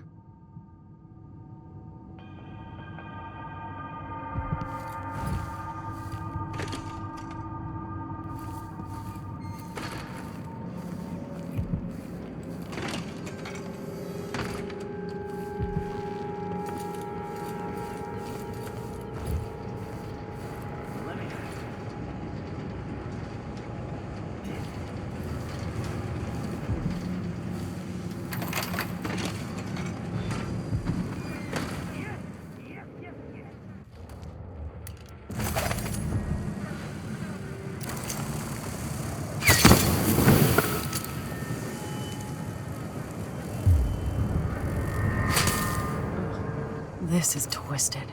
This is twisted.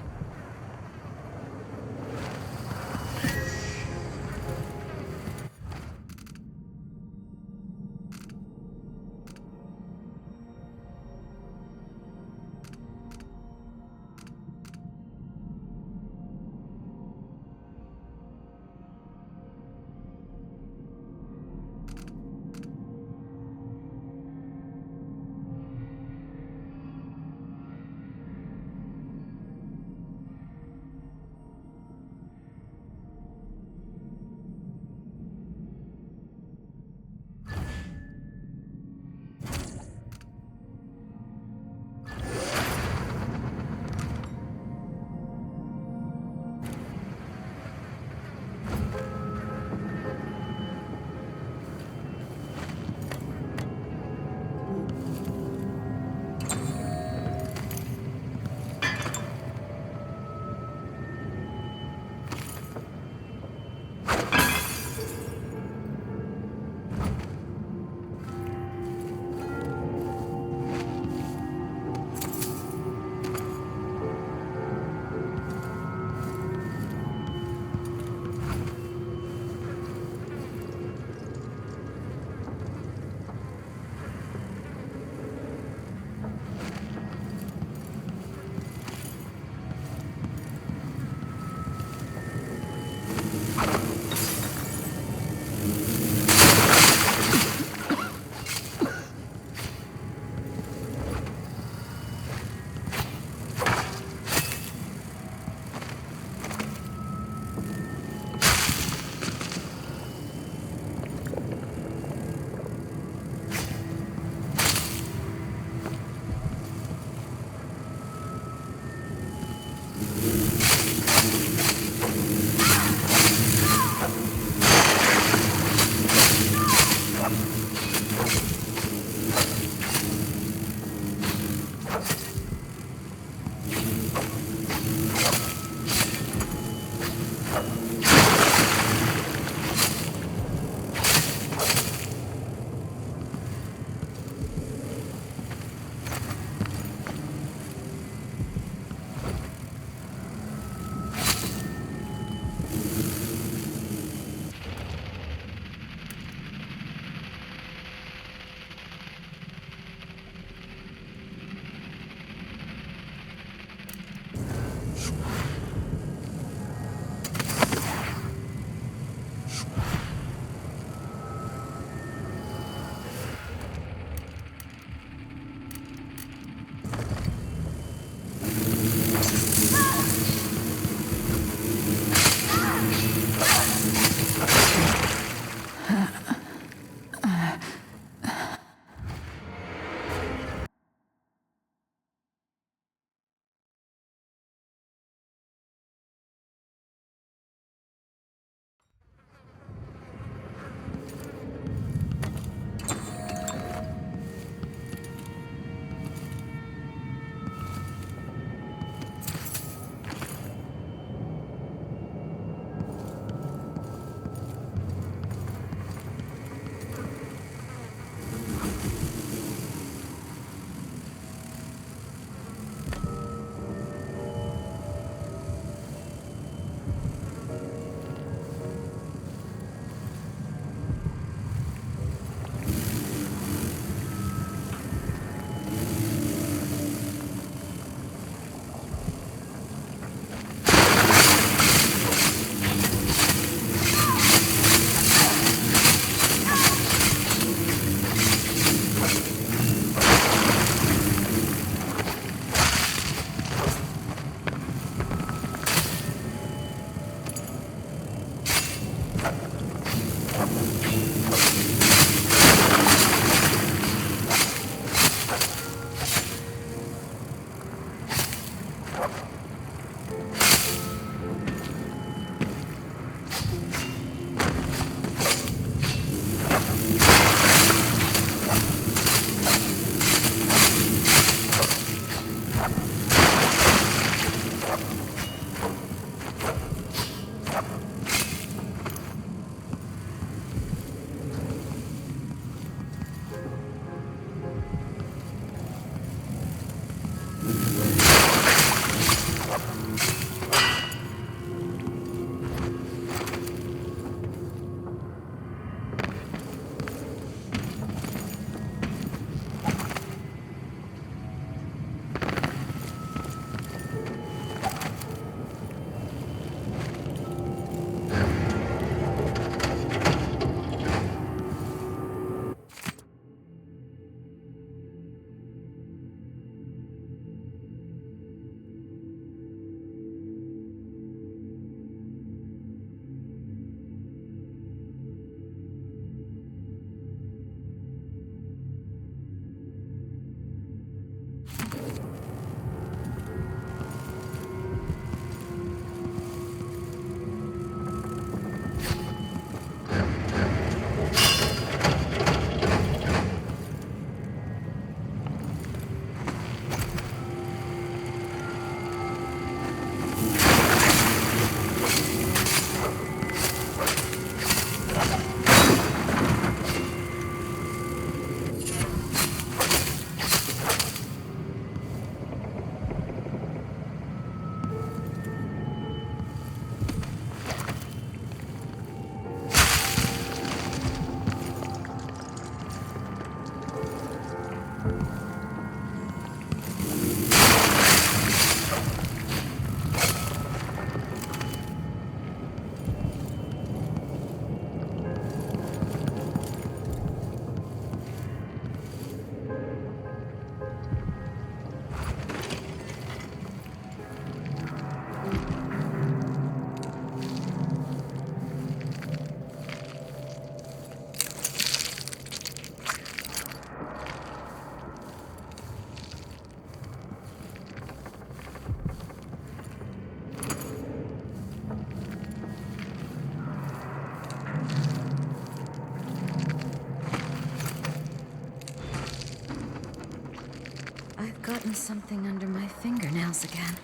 I've gotten something under my fingernails again.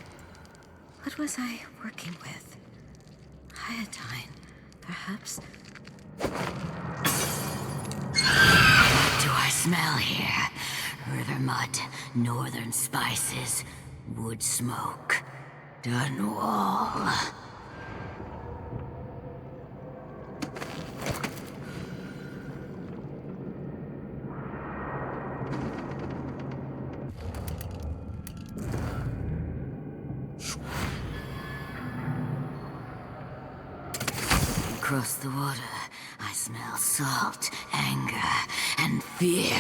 What was I working with? Iodine, perhaps? What do I smell here? River mud, northern spices, wood smoke, done wall. Across the water, I smell salt, anger, and fear.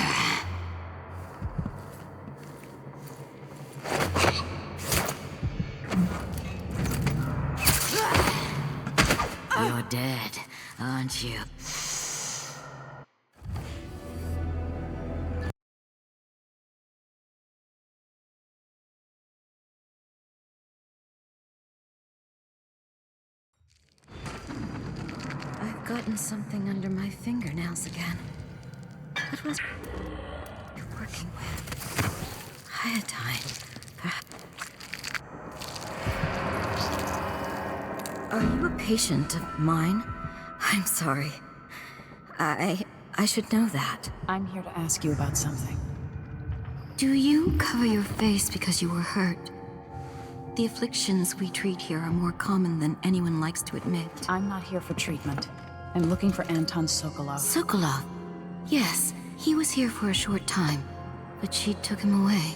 You're dead, aren't you? I've gotten something under my fingernails again. What was I working with? Iodine, perhaps? Are you a patient of mine? I'm sorry. I should know that. I'm here to ask you about something. Do you cover your face because you were hurt? The afflictions we treat here are more common than anyone likes to admit. I'm not here for treatment. I'm looking for Anton Sokolov. Sokolov? Yes, he was here for a short time, but she took him away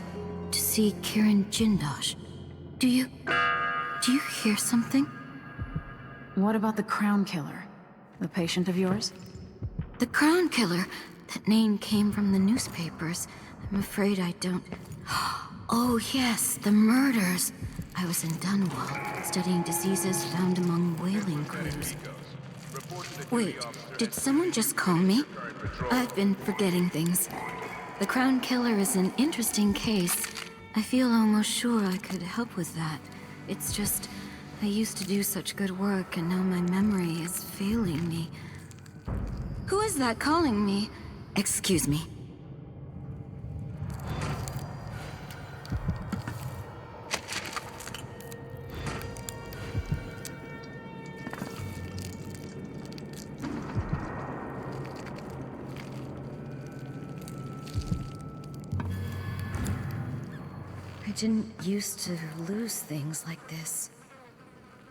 to see Kirin Jindosh. Do you hear something? What about the Crown Killer? The patient of yours? The Crown Killer? That name came from the newspapers. I'm afraid I don't... Oh yes, the murders. I was in Dunwall, studying diseases found among whaling crews. Wait, did someone just call me? I've been forgetting things. The Crown Killer is an interesting case. I feel almost sure I could help with that. It's just, I used to do such good work and now my memory is failing me. Who is that calling me? Excuse me. I didn't used to lose things like this.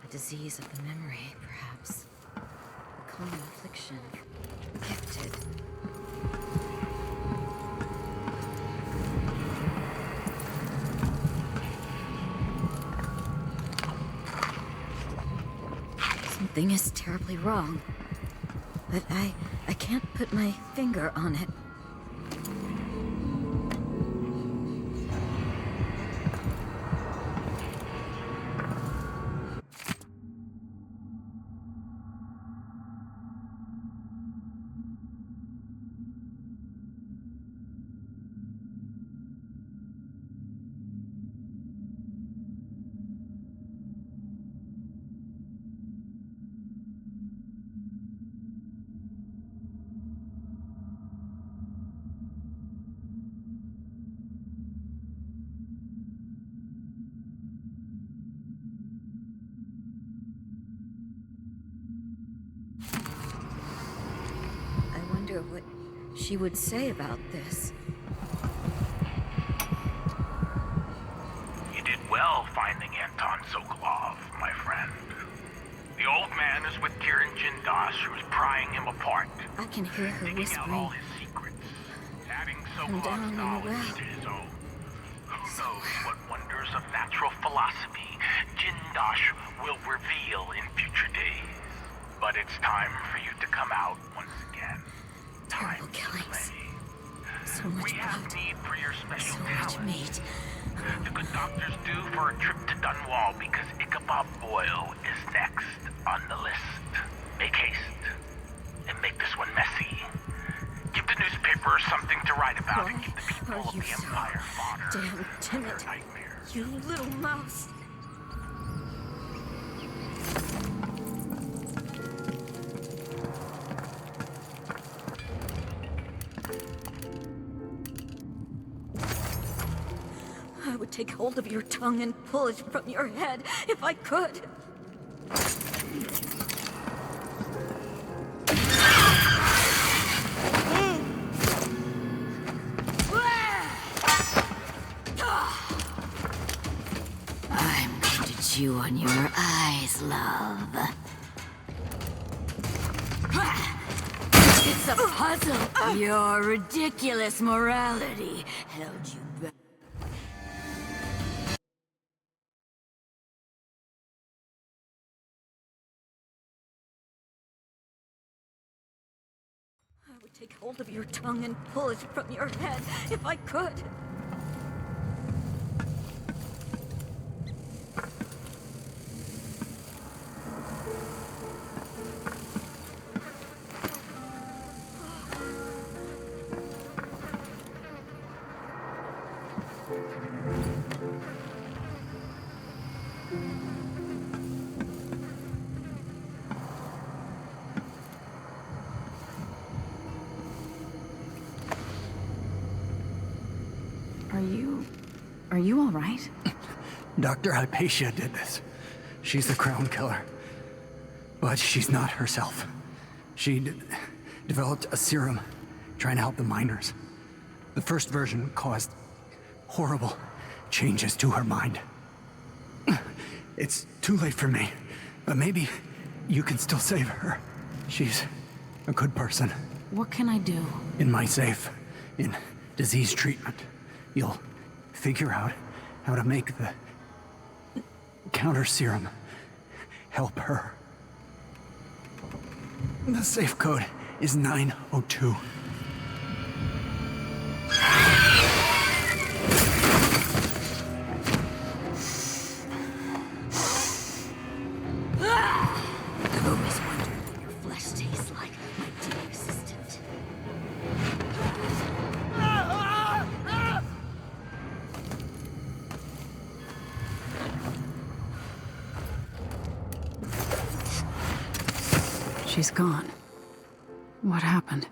A disease of the memory, perhaps. A common affliction. Gifted. Something is terribly wrong. But I can't put my finger on it. What she would say about this. You did well finding Anton Sokolov, my friend. The old man is with Kirin Jindosh, who's prying him apart. I can hear her digging out all his secrets, adding Sokolov's knowledge to his own. Who knows what wonders of natural philosophy Jindosh will reveal in future days. But it's time for you to come out once again. Terrible killings. So much we have blood. need for your special So talent. much meat. The good doctor's due for a trip to Dunwall because Ichabod Boyle is next on the list. Make haste and make this one messy. Give the newspaper something to write about and keep the people of the Empire fodder. Damn timid. You little mouse. I would take hold of your tongue and pull it from your head if I could. I'm going to chew on your eyes, love. It's a puzzle. Your ridiculous morality held you back. I would take hold of your tongue and pull it from your head if I could. Are you all right? Dr. Hypatia did this. She's the crown killer. But she's not herself. She developed a serum trying to help the miners. The first version caused horrible changes to her mind. It's too late for me, but maybe you can still save her. She's a good person. What can I do? In my safe, in disease treatment, you'll figure out how to make the counter serum help her. The safe code is 902. I've always wondered what your flesh tastes like, my dear assistant. She's gone. What happened?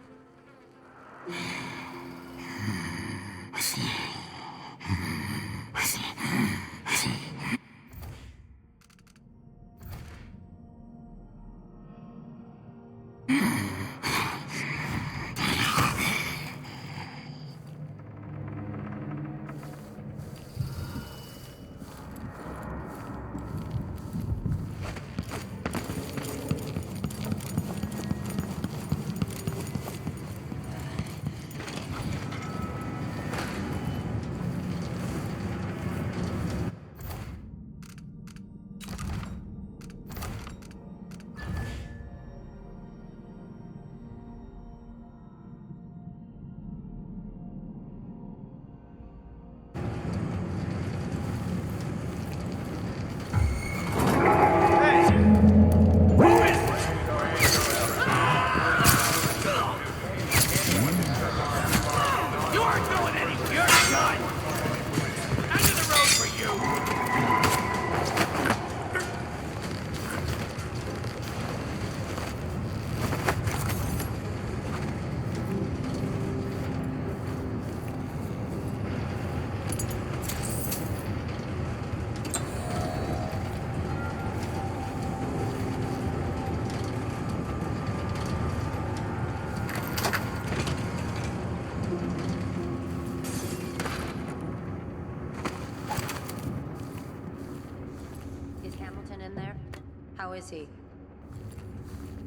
How is he?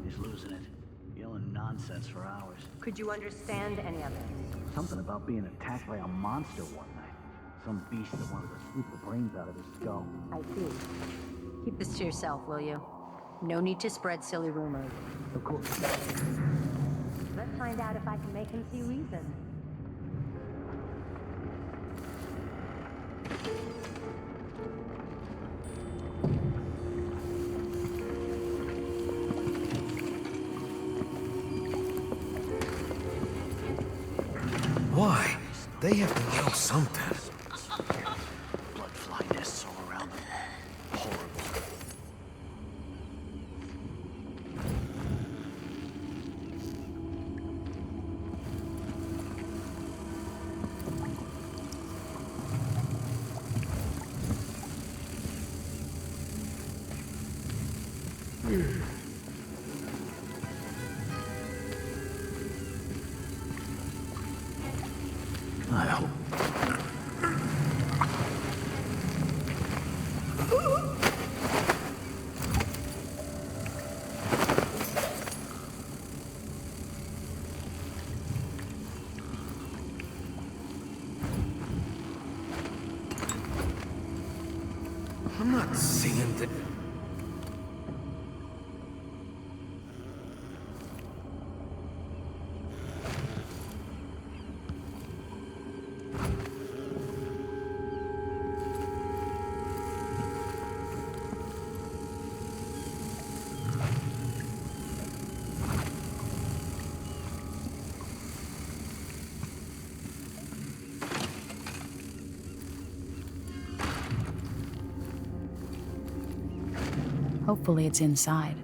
He's losing it. Yelling nonsense for hours. Could you understand any of it? Something about being attacked by a monster one night. Some beast that wanted to scoop the brains out of his skull. I see. Keep this to yourself, will you? No need to spread silly rumors. Of course. Let's find out if I can make him see reason. Why? They have to know something. Blood fly nests all around them. Horrible. I hope. I'm not seeing the... Hopefully it's inside.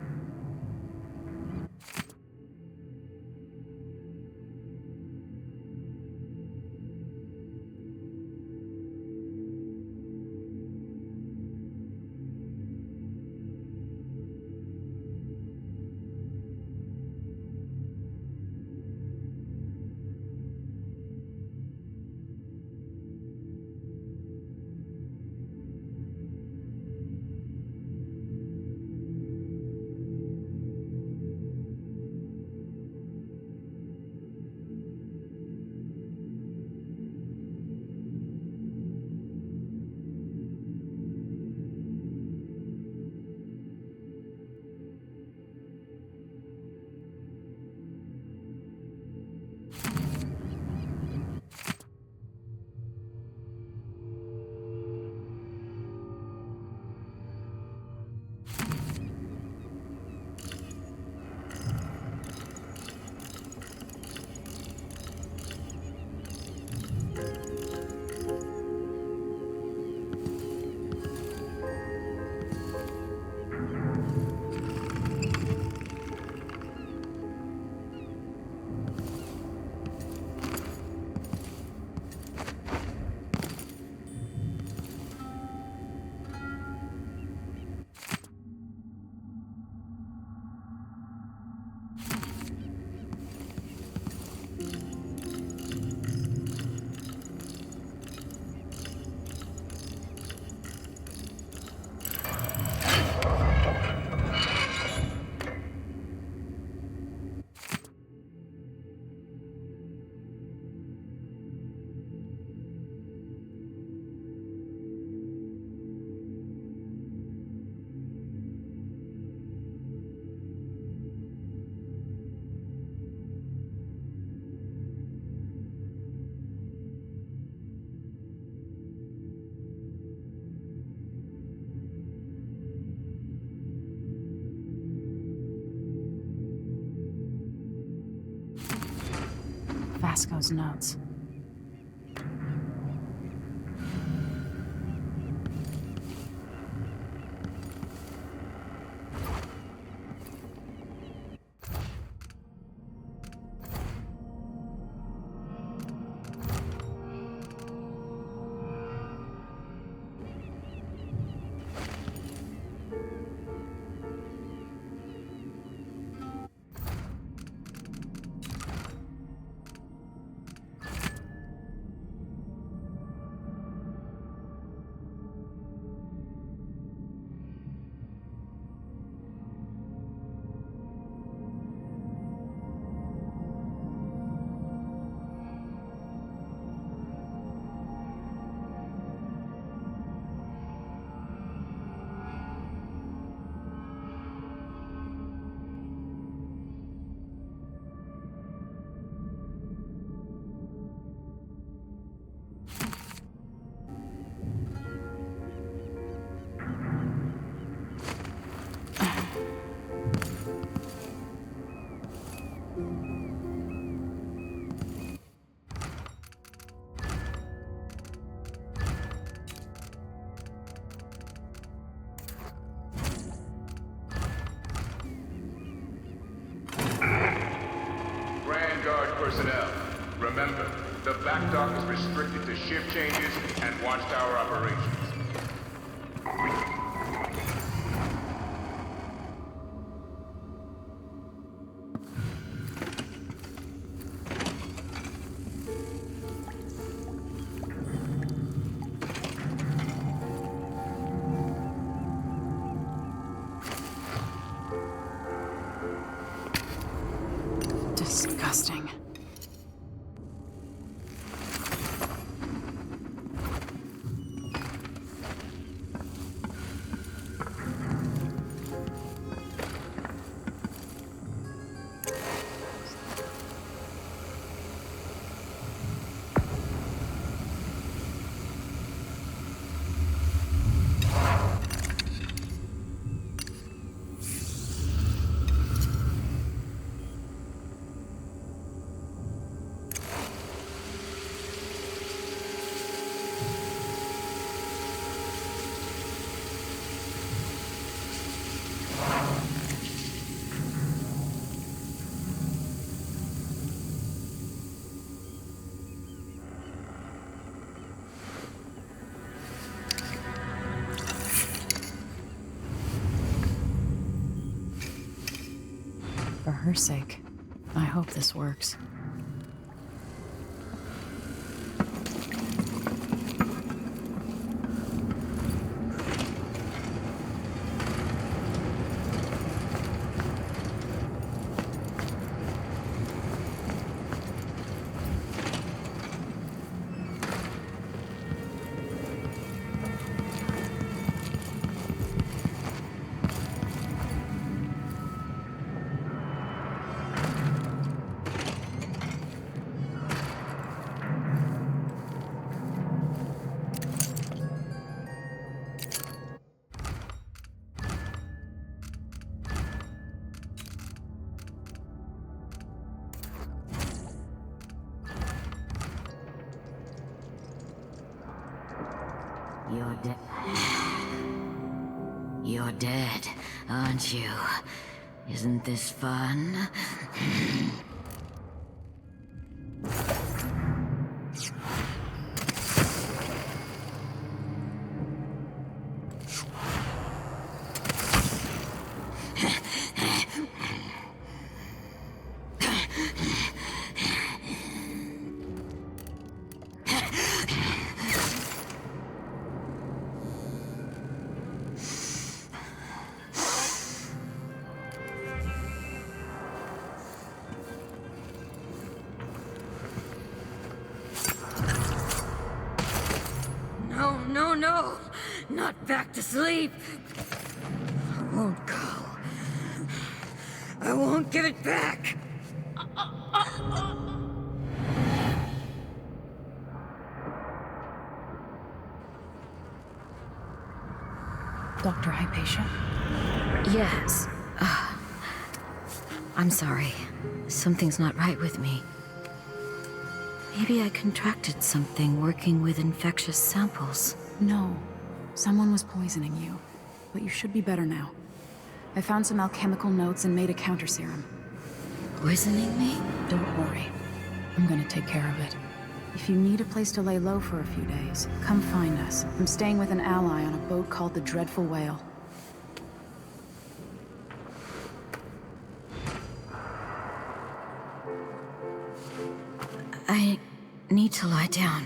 Vasco's notes. personnel. Remember, the back dock is restricted to shift changes and watchtower operations. Disgusting. For her sake, I hope this works. You're dead. You're dead, aren't you? Isn't this fun? No, no, no! Not back to sleep! I won't go. I won't give it back! Dr. Hypatia? Yes. I'm sorry. Something's not right with me. Maybe I contracted something working with infectious samples. No. Someone was poisoning you. But you should be better now. I found some alchemical notes and made a counter serum. Poisoning me? Don't worry. I'm gonna take care of it. If you need a place to lay low for a few days, come find us. I'm staying with an ally on a boat called the Dreadful Whale. I need to lie down.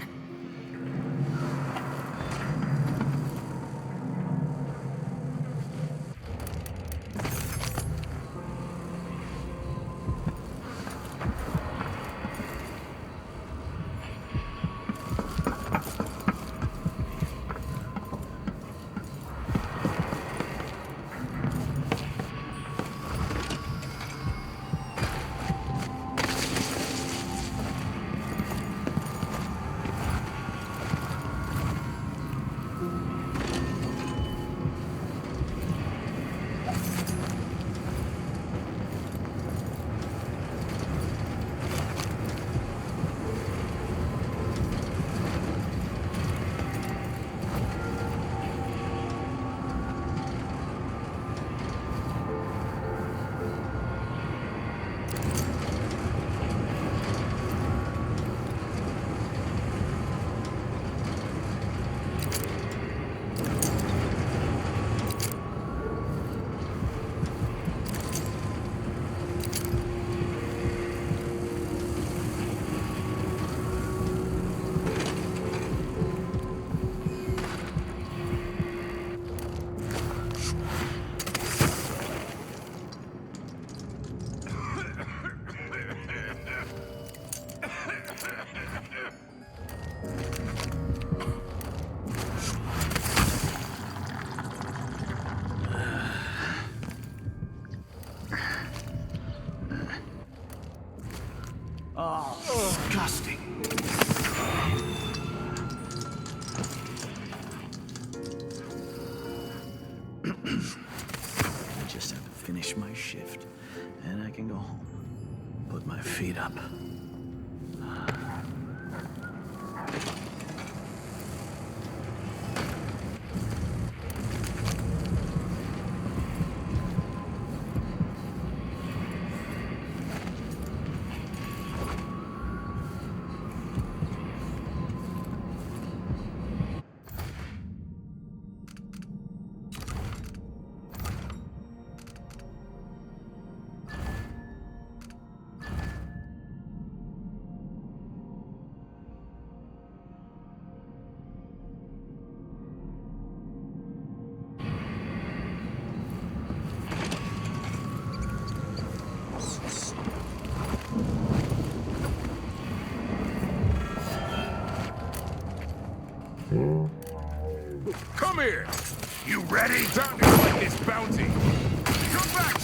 I just have to finish my shift, and I can go home. Put my feet up. Come here! You ready? Time to collect this bounty! Come back!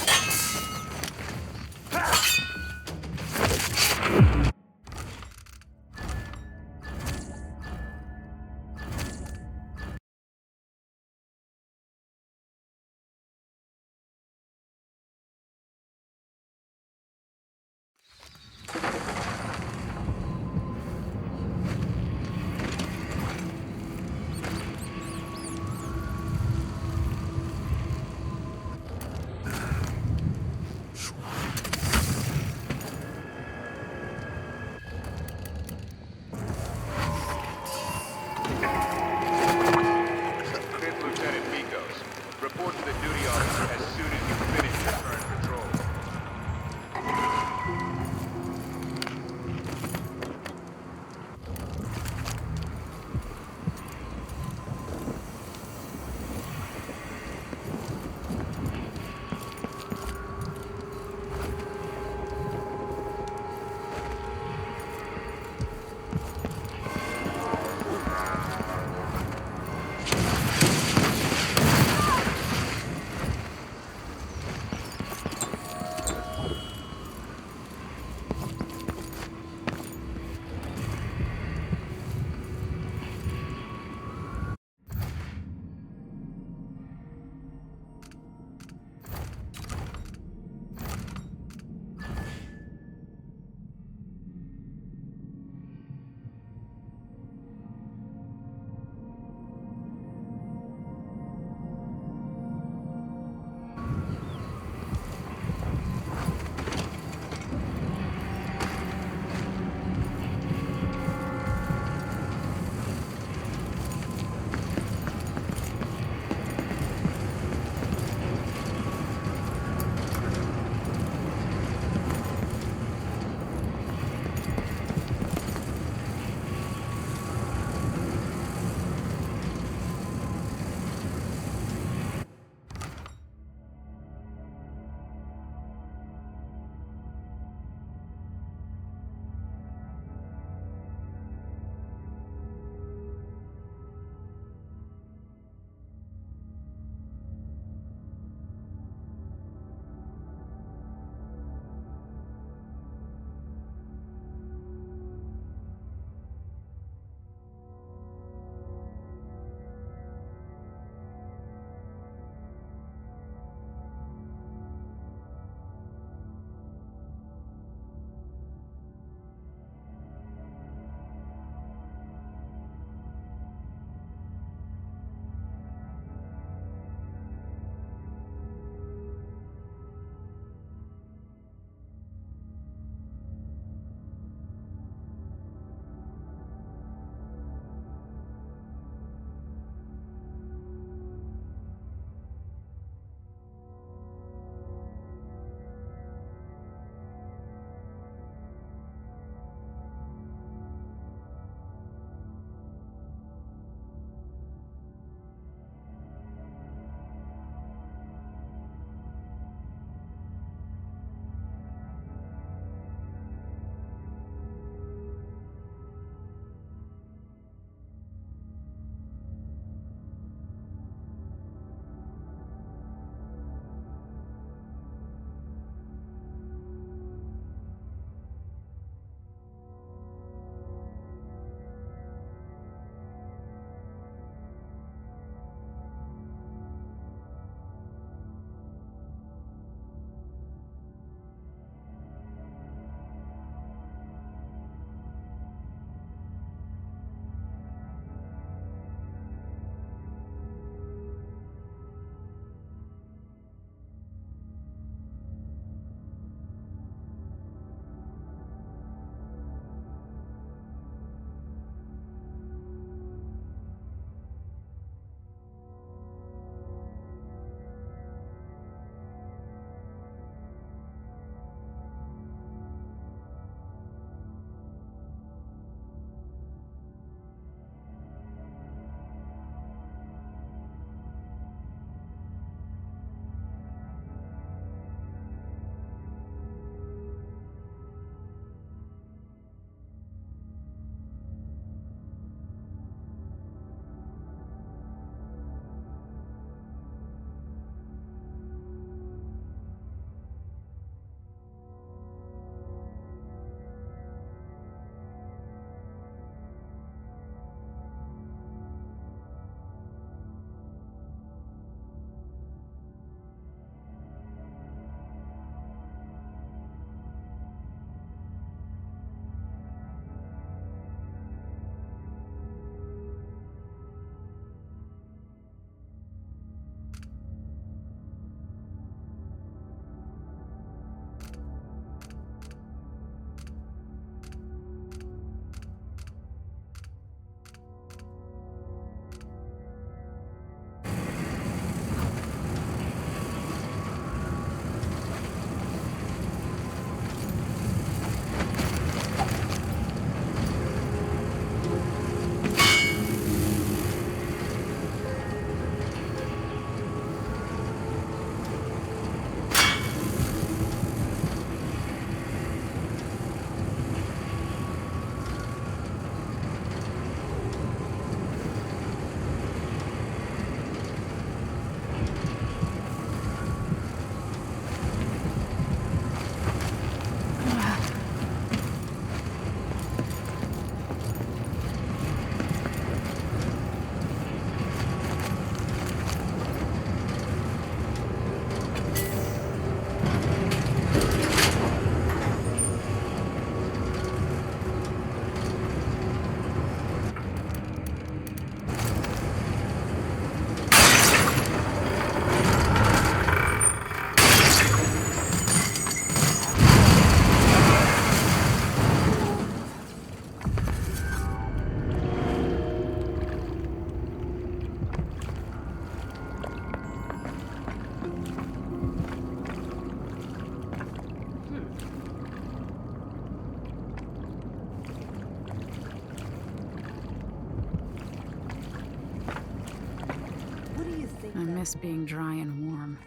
I miss being dry and warm.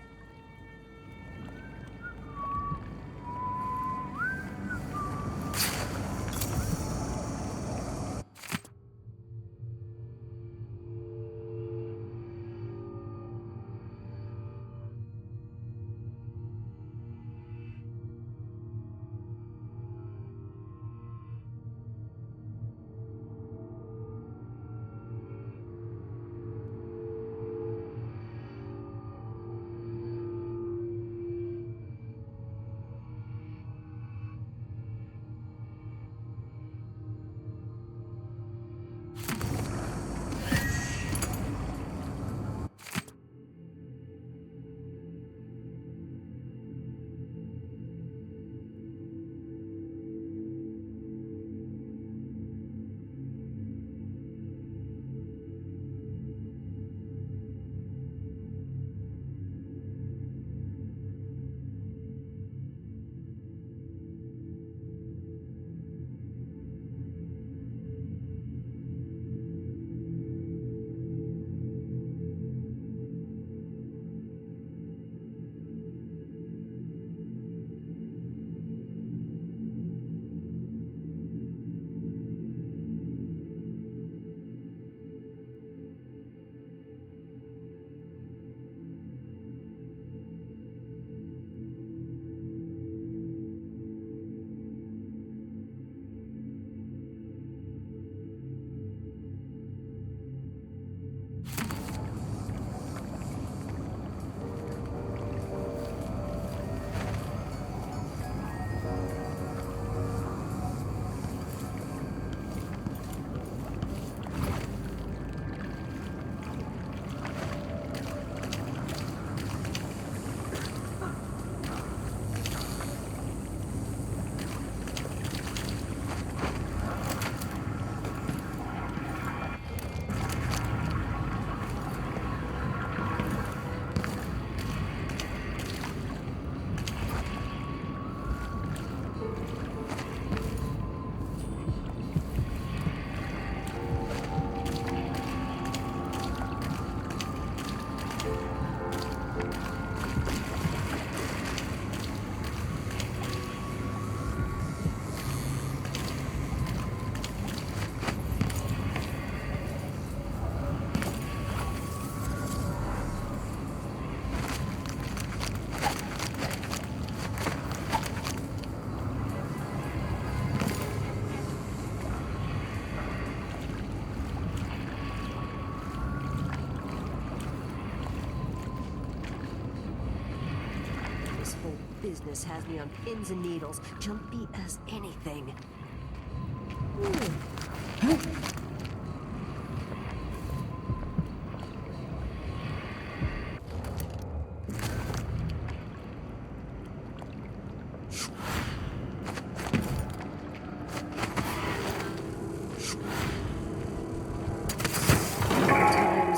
Business has me on pins and needles, jumpy as anything.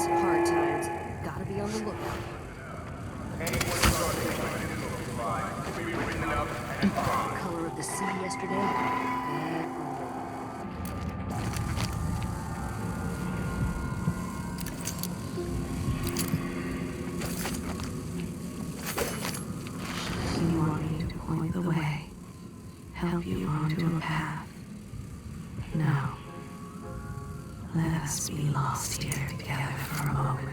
Hard times. Gotta be on the lookout. Color of the sea yesterday? Bad You want me to point the way, help you onto a path. Now, let us be lost here together for a moment.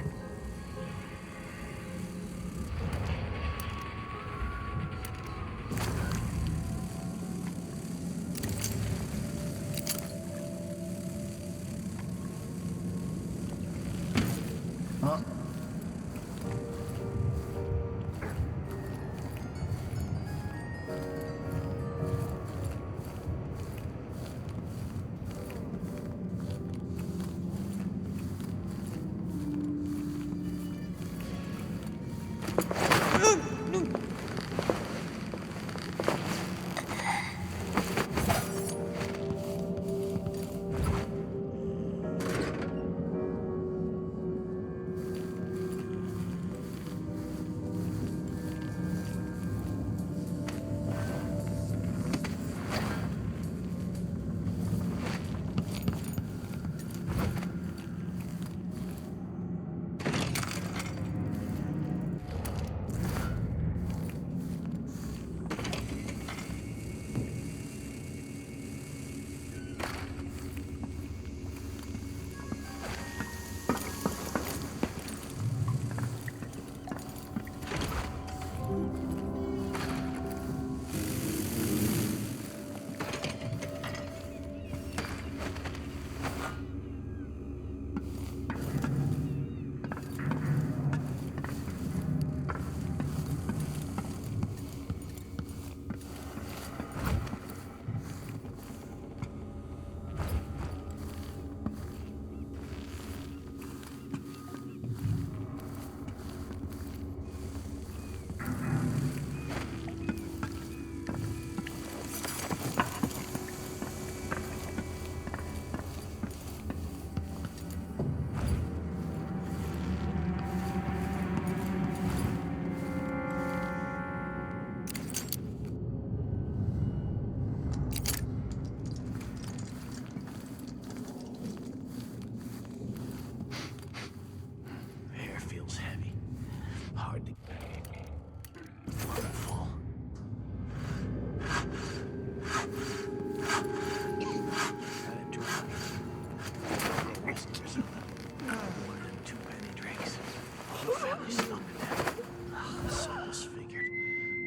Probably stung to death. So disfigured.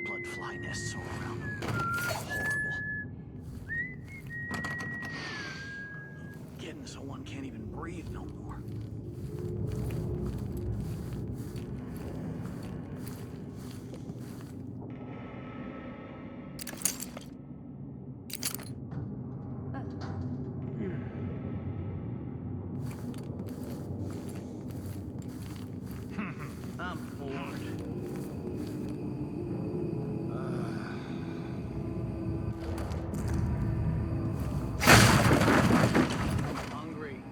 Blood fly nests all around him. Horrible. Getting so one can't even breathe no more. I'm bored. Hungry.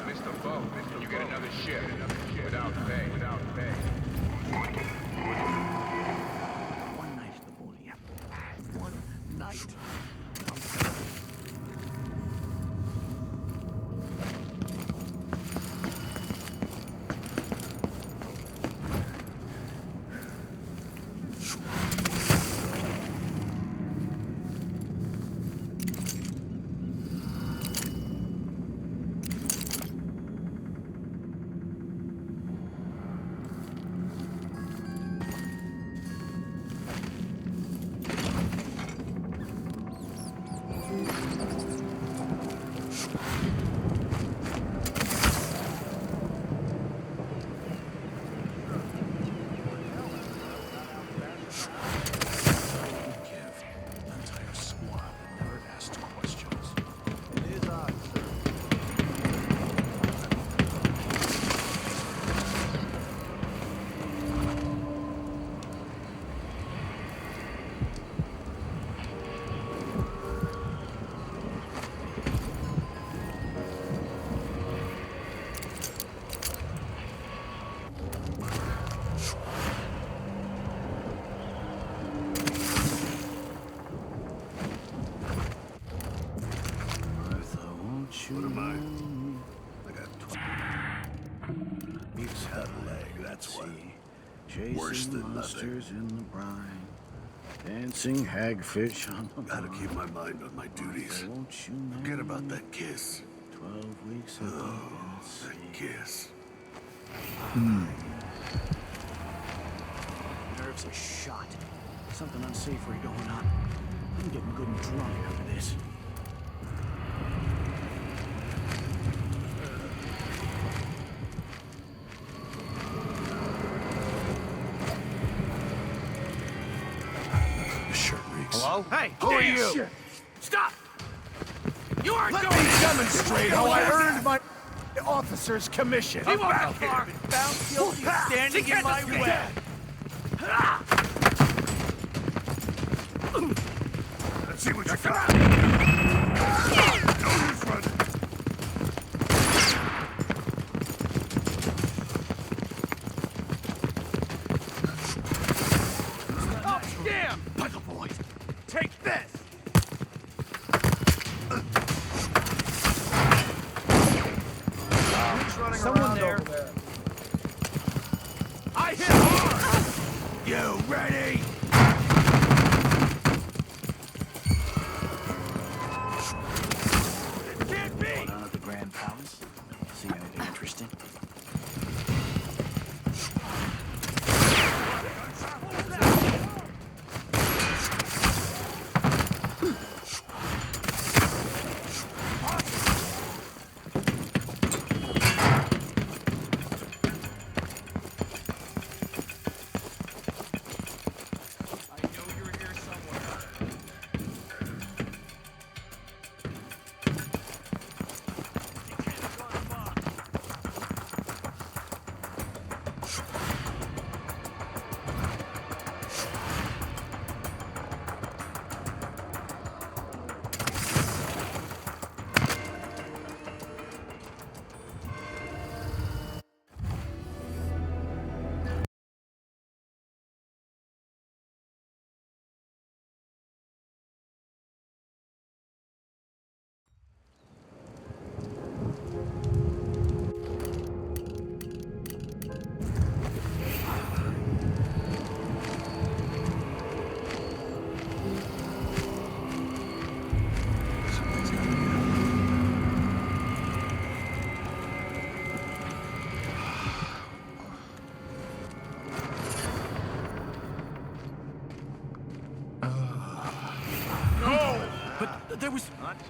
Mr. Bo, you get another ship without pay. One night, the boy. One night. Entire squad that never asked questions. It is odd, sir. Martha, won't you? What am I got 12. He's had a leg, that's what. Chasing Worse than monsters nothing. in the brine. Dancing hagfish on the Gotta vine. keep my mind on my duties. Martha, won't you Forget marry about me? that kiss. 12 weeks ago. Oh, that kiss. Nerves are shot. Something unsavory going on. I'm getting good and drunk after this. The shirt reeks. Hello? Hey, Who are you? shit. Stop! You aren't Let going me to demonstrate how I earned my officer's commission. You won't go far. Found guilty of standing in my way. Let's see what you got. Don't use run. Oh, damn! Michael Boyd. Take this! Someone there. there. I hit hard! You ready? It can't be! Down at the Grand Palace. See anything interesting?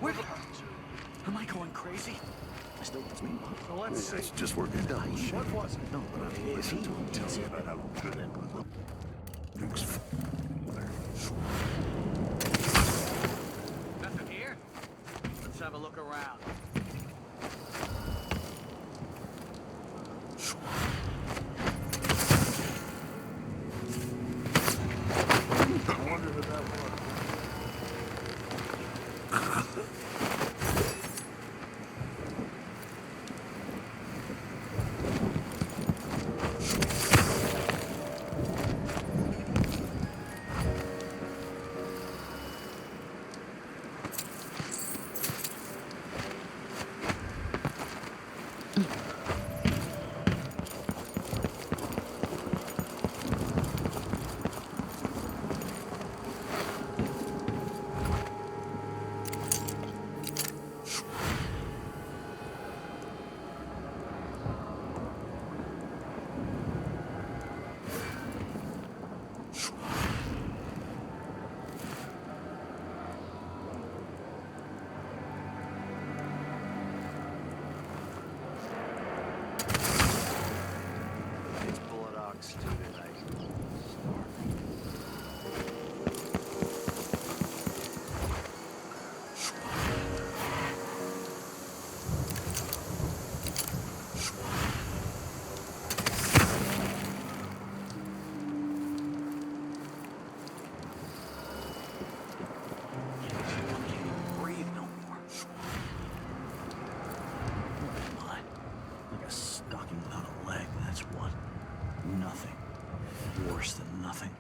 Where? Am I going crazy? I still it's me. So let's see. It's just working done. What was it? No, but I mean, Listen to him tell me about how good it was. Nothing here? Let's have a look around. I wonder who that was. Nothing. Worse than nothing.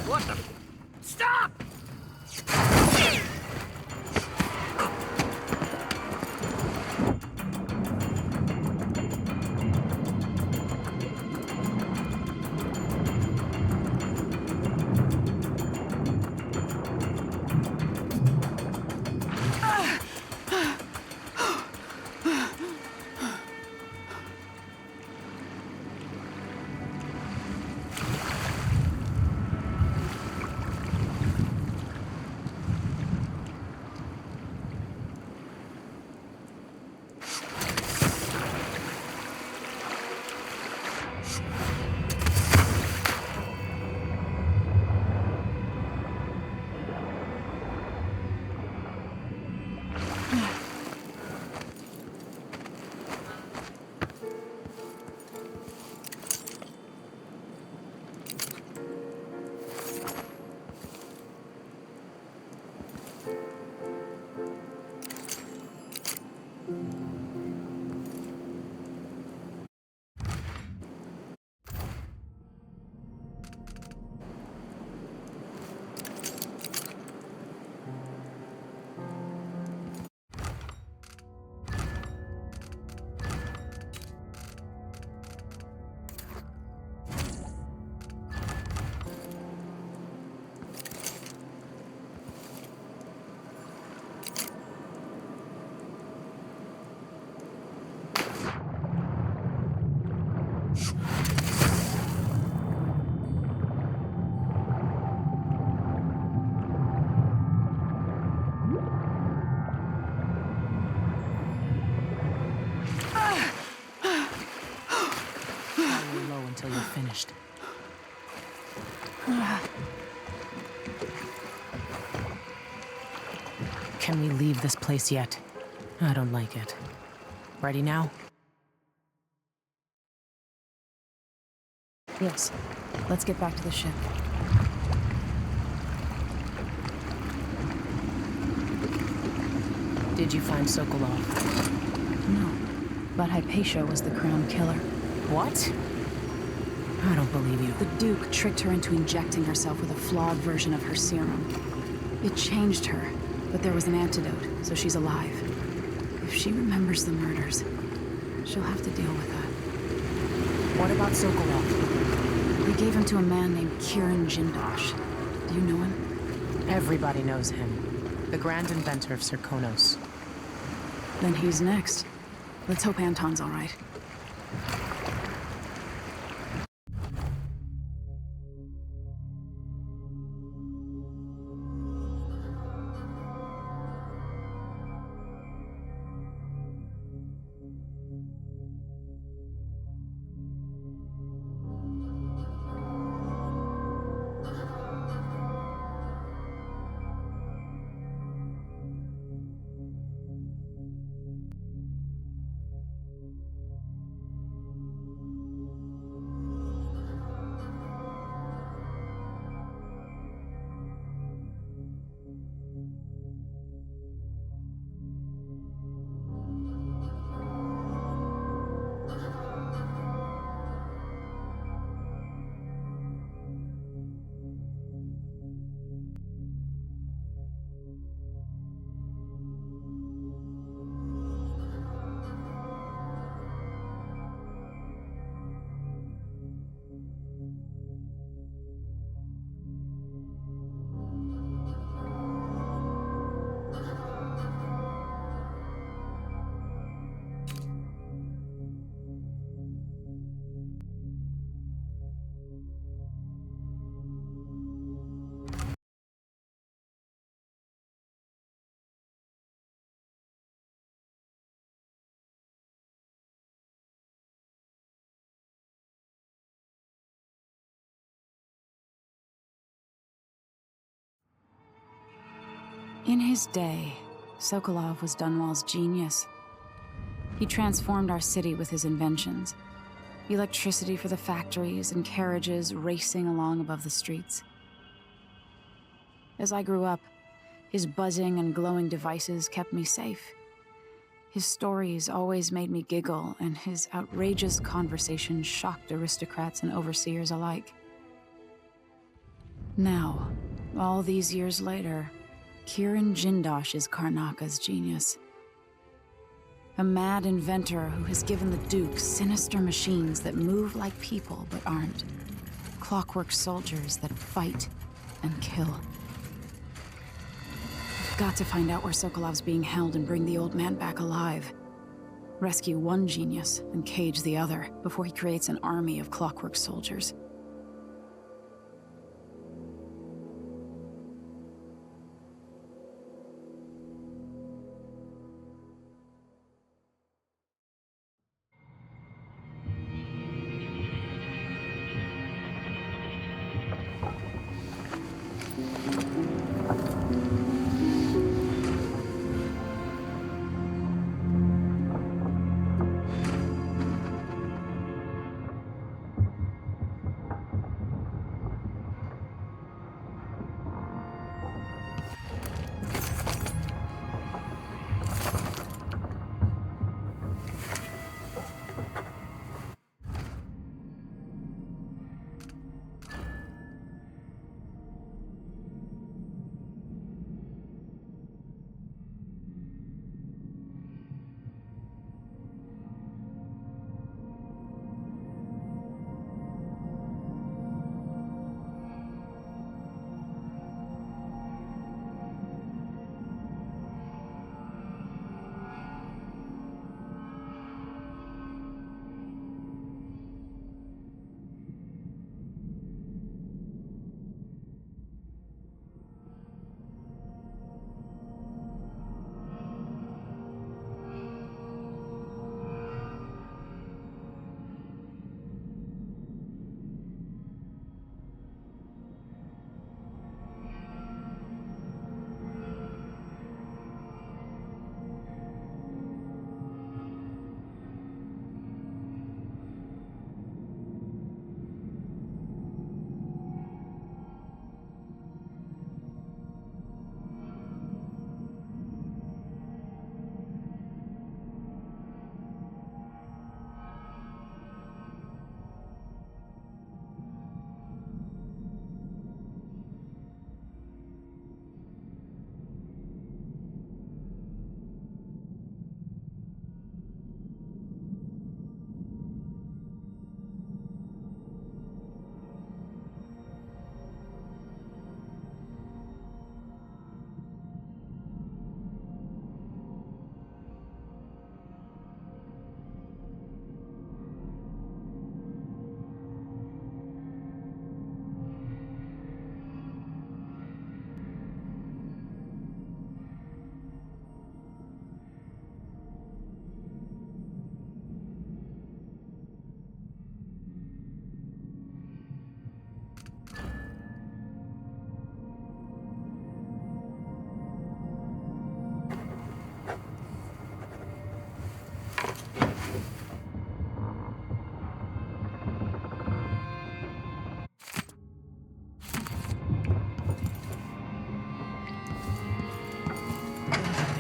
What the? Stop! Until you're finished. Can we leave this place yet? I don't like it. Ready now? Yes. Let's get back to the ship. Did you find Sokolov? No. But Hypatia was the crown killer. What? I don't believe you. The Duke tricked her into injecting herself with a flawed version of her serum. It changed her, but there was an antidote, so she's alive. If she remembers the murders, she'll have to deal with that. What about Sokolov? We gave him to a man named Kieran Jindosh. Do you know him? Everybody knows him. The grand inventor of Serkonos. Then he's next. Let's hope Anton's all right. In his day, Sokolov was Dunwall's genius. He transformed our city with his inventions. Electricity for the factories and carriages racing along above the streets. As I grew up, his buzzing and glowing devices kept me safe. His stories always made me giggle, and his outrageous conversation shocked aristocrats and overseers alike. Now, all these years later, Kieran Jindosh is Karnaka's genius. A mad inventor who has given the Duke sinister machines that move like people but aren't. Clockwork soldiers that fight and kill. We've got to find out where Sokolov's being held and bring the old man back alive. Rescue one genius and cage the other before he creates an army of clockwork soldiers.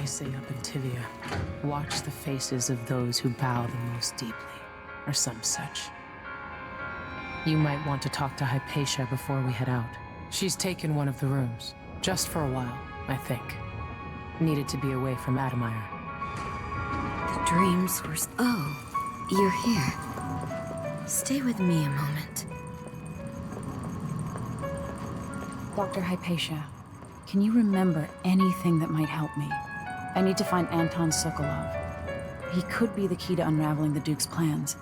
They say up in Tivia, watch the faces of those who bow the most deeply, or some such. You might want to talk to Hypatia before we head out. She's taken one of the rooms, just for a while, I think. Needed to be away from Adamire. The dreams were... Oh, you're here. Stay with me a moment. Dr. Hypatia, can you remember anything that might help me? I need to find Anton Sokolov. He could be the key to unraveling the Duke's plans.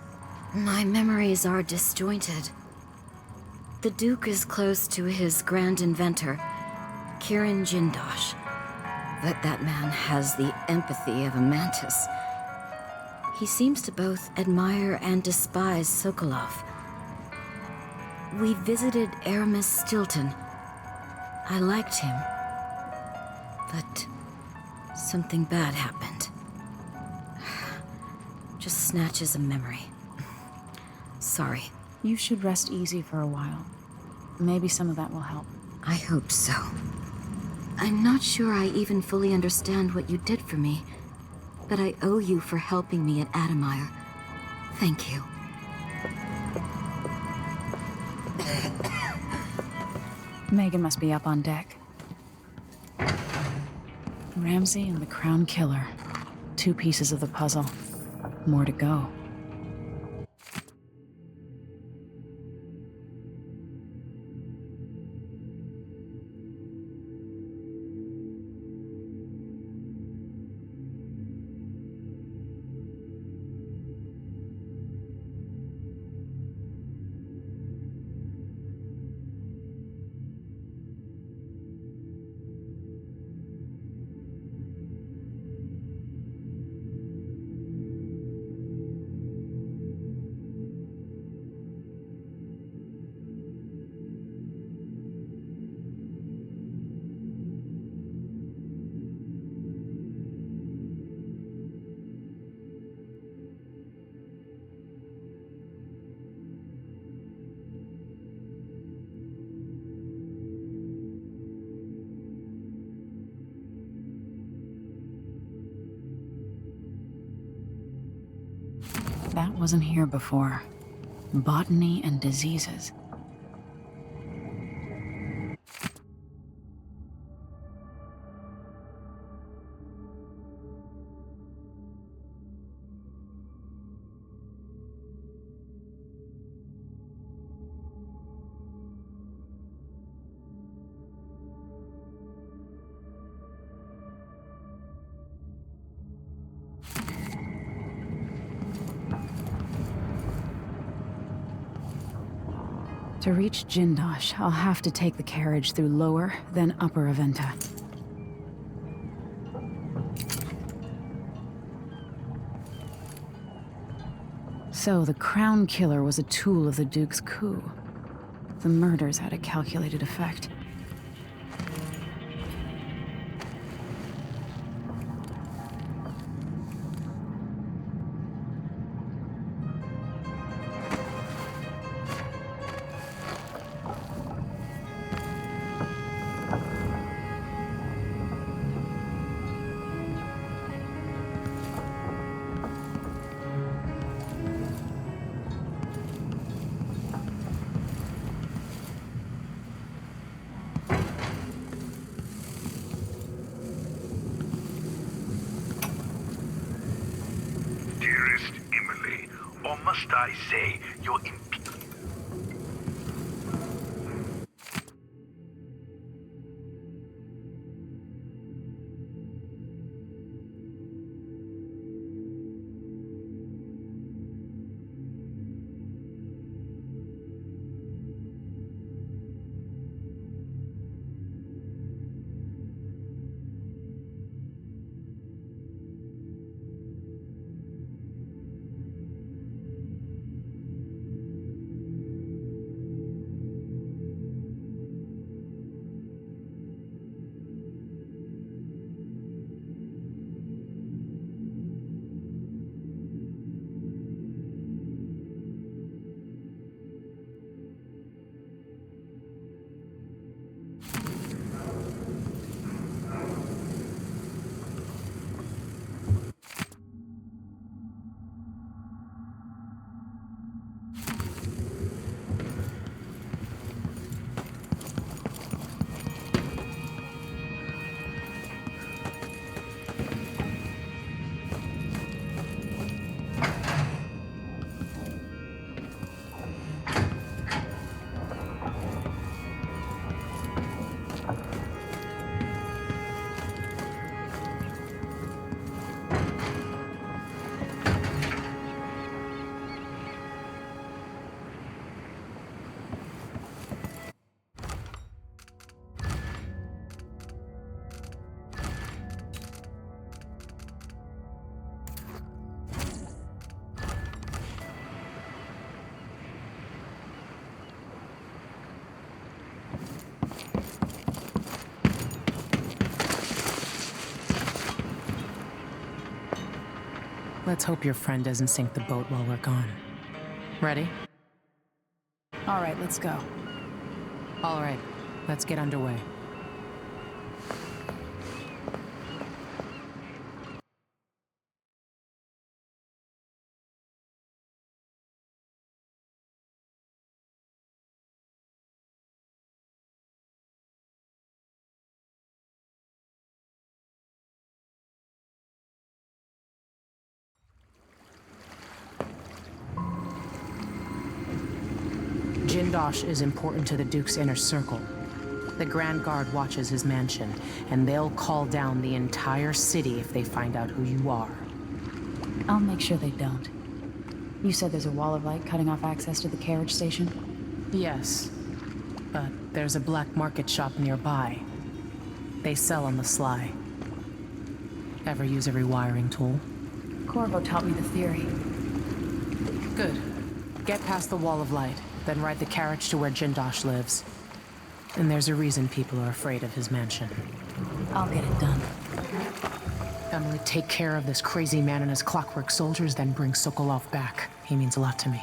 My memories are disjointed. The Duke is close to his grand inventor, Kirin Jindosh. But that man has the empathy of a mantis. He seems to both admire and despise Sokolov. We visited Aramis Stilton. I liked him. But something bad happened. Just snatches of memory. Sorry. You should rest easy for a while. Maybe some of that will help. I hope so. I'm not sure I even fully understand what you did for me, but I owe you for helping me at Adamire. Thank you. Megan must be up on deck. Ramsey and the Crown Killer. 2 pieces of the puzzle. More to go. That wasn't here before. Botany and diseases. To reach Jindosh, I'll have to take the carriage through Lower, then Upper Aventa. So the Crown Killer was a tool of the Duke's coup. The murders had a calculated effect. Dearest Emily, or must I say, your Let's hope your friend doesn't sink the boat while we're gone. Ready? All right, let's go. All right, let's get underway. Jindosh is important to the Duke's inner circle. The Grand Guard watches his mansion, and they'll call down the entire city if they find out who you are. I'll make sure they don't. You said there's a wall of light cutting off access to the carriage station? Yes, but there's a black market shop nearby. They sell on the sly. Ever use a rewiring tool? Corvo taught me the theory. Good. Get past the wall of light, then ride the carriage to where Jindosh lives. And there's a reason people are afraid of his mansion. I'll get it done. Emily, take care of this crazy man and his clockwork soldiers, then bring Sokolov back. He means a lot to me.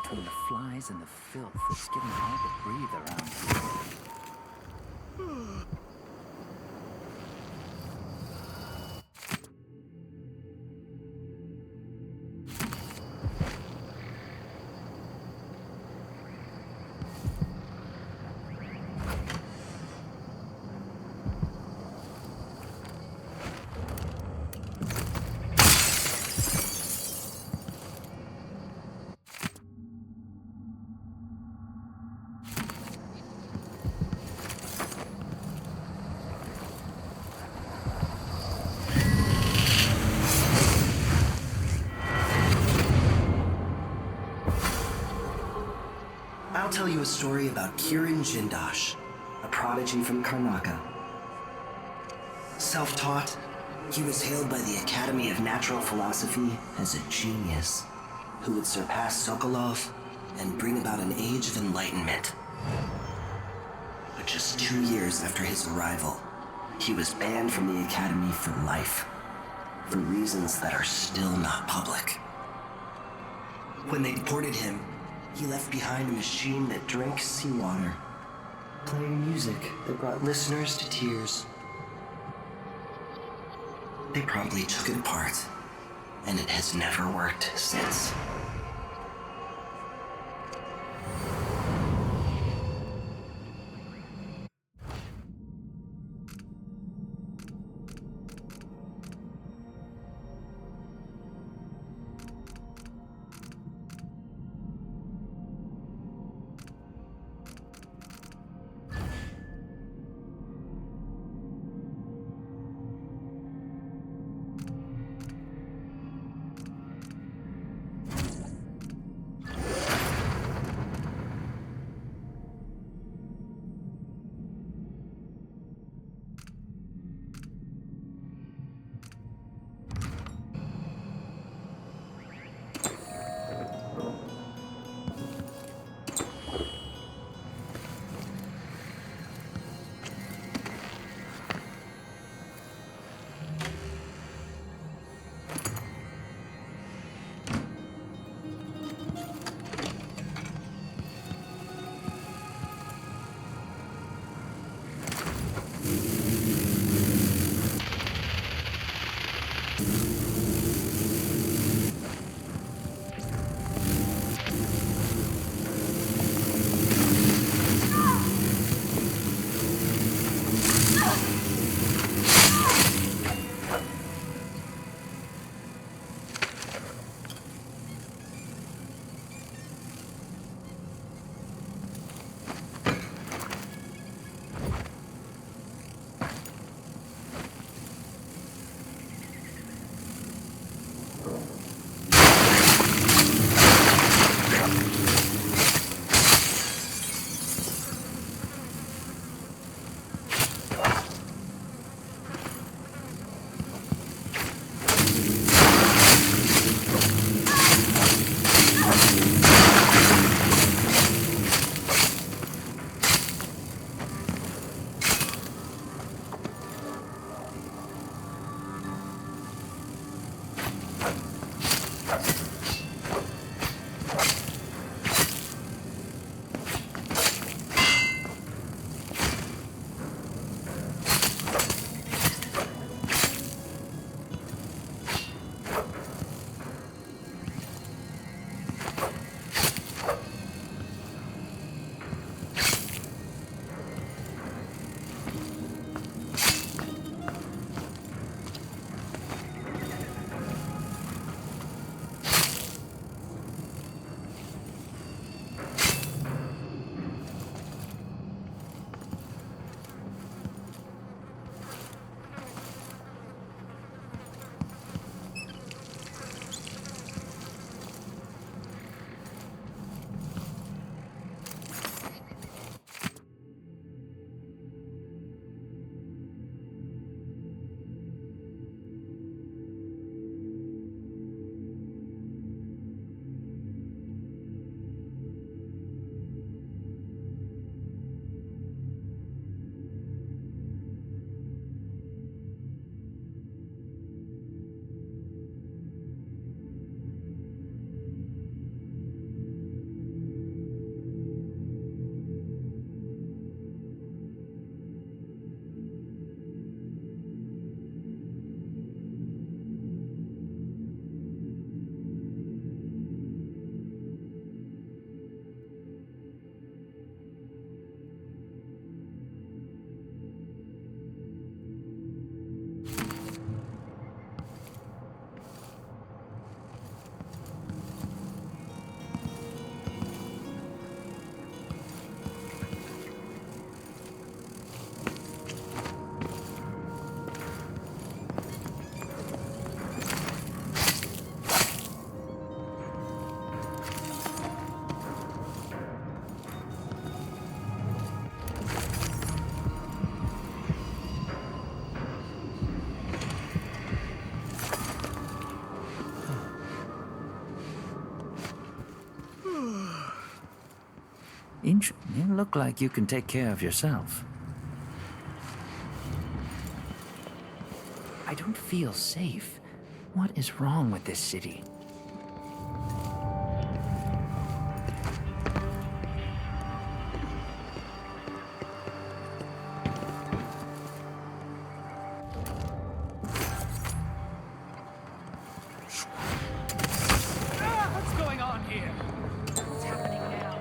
Between the flies and the filth, it's getting hard to breathe around here. I'll tell you a story about Kirin Jindosh, a prodigy from Karnaca. Self-taught, he was hailed by the Academy of Natural Philosophy as a genius who would surpass Sokolov and bring about an age of enlightenment. But just 2 years after his arrival, he was banned from the Academy for life, for reasons that are still not public. When they deported him, he left behind a machine that drank seawater, playing music that brought listeners to tears. They probably took it apart, and it has never worked since. You look like you can take care of yourself. I don't feel safe. What is wrong with this city? What's going on here? What's happening now?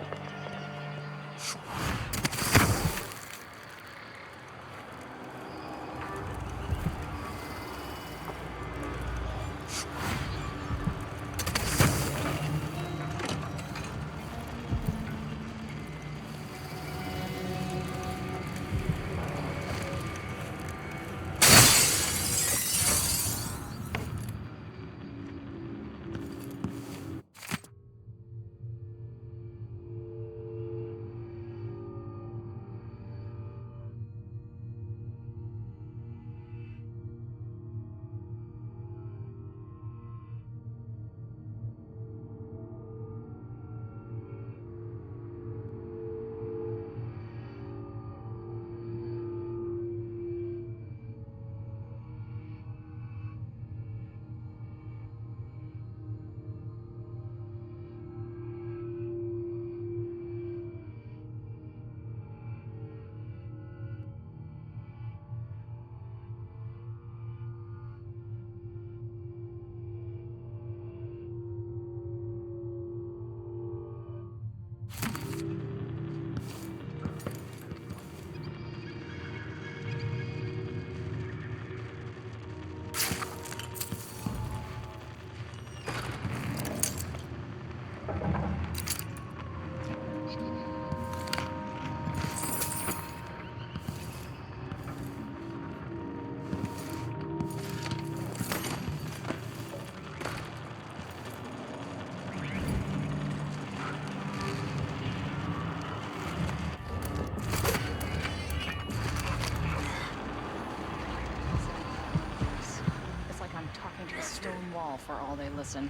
wall for all they listen.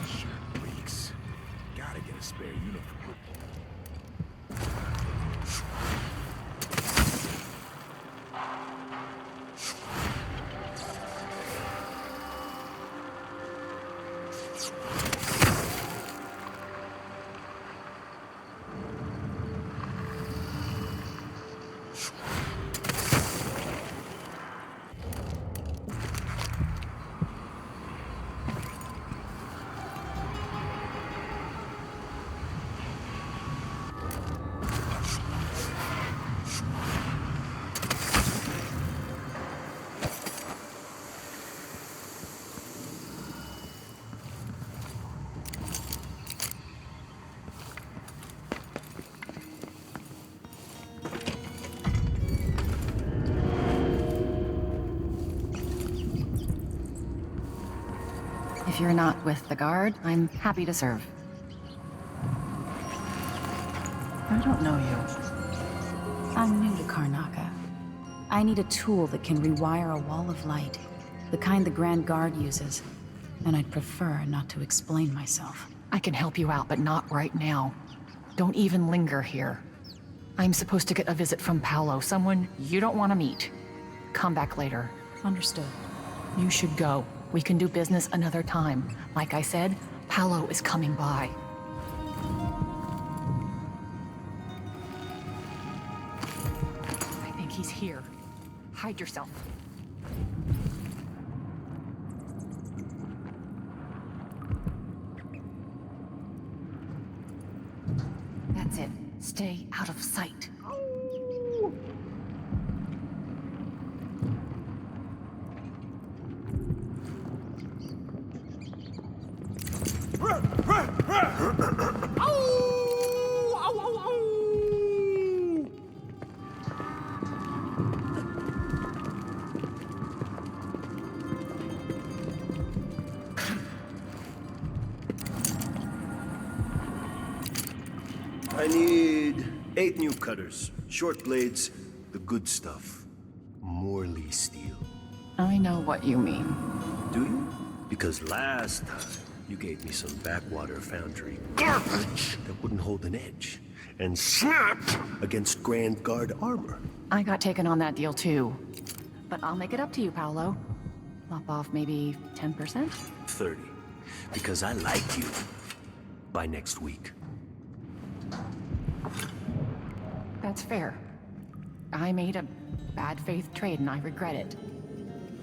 Shirt leaks. Gotta get a spare uniform. If you're not with the guard, I'm happy to serve. I don't know you. I'm new to Karnaca. I need a tool that can rewire a wall of light, the kind the Grand Guard uses, and I'd prefer not to explain myself. I can help you out, but not right now. Don't even linger here. I'm supposed to get a visit from Paolo, someone you don't want to meet. Come back later. Understood. You should go. We can do business another time. Like I said, Paolo is coming by. I think he's here. Hide yourself. That's it. Stay out of sight. I need 8 new cutters, short blades, the good stuff. Morley steel. I know what you mean. Do you? Because last time, you gave me some backwater foundry garbage that wouldn't hold an edge, and snapped against Grand Guard armor. I got taken on that deal too. But I'll make it up to you, Paolo. Lop off maybe 10%? 30. Because I like you. By next week. That's fair. I made a bad faith trade and I regret it.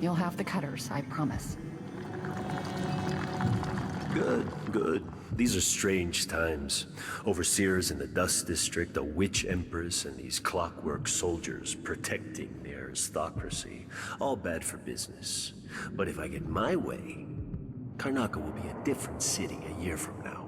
You'll have the cutters, I promise. Good, good. These are strange times. Overseers in the Dust District, a witch empress, and these clockwork soldiers protecting the aristocracy. All bad for business. But if I get my way, Karnaca will be a different city a year from now.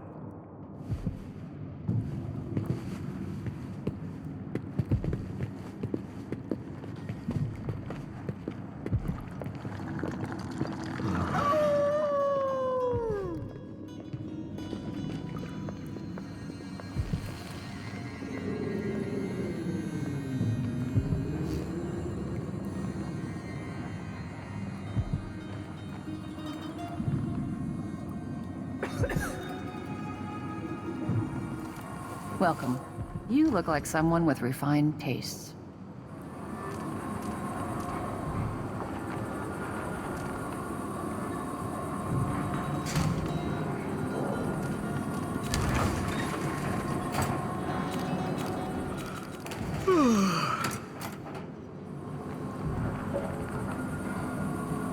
Welcome. You look like someone with refined tastes.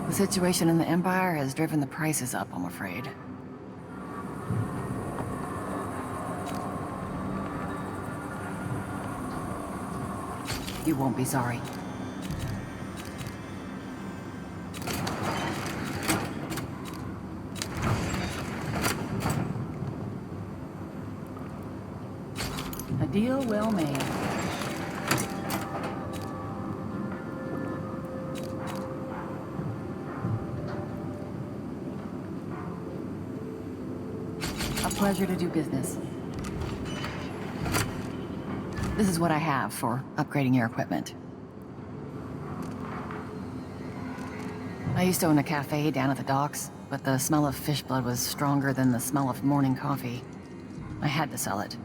The situation in the Empire has driven the prices up, I'm afraid. You won't be sorry. A deal well made. A pleasure to do business. This is what I have for upgrading your equipment. I used to own a cafe down at the docks, but the smell of fish blood was stronger than the smell of morning coffee. I had to sell it.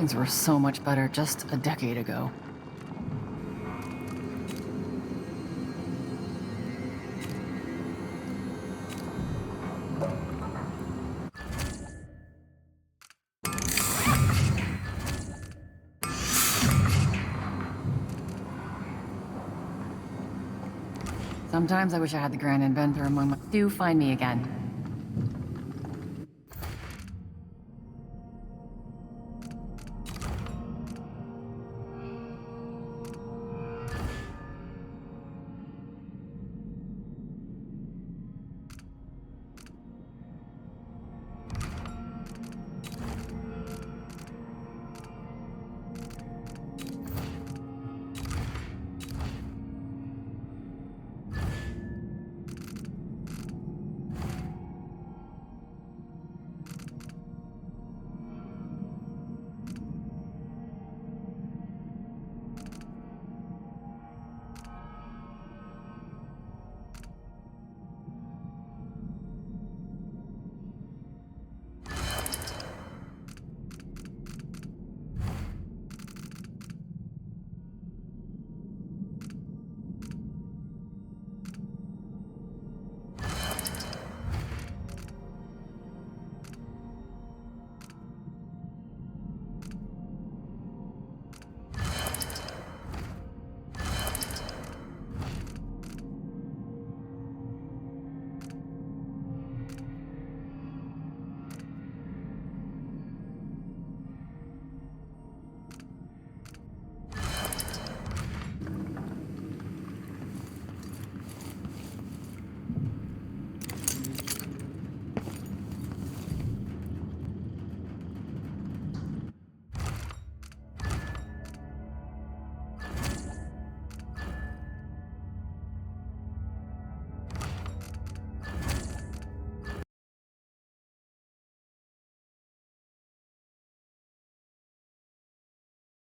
Things were so much better just a decade ago. Sometimes I wish I had the Grand Inventor among my... Do find me again.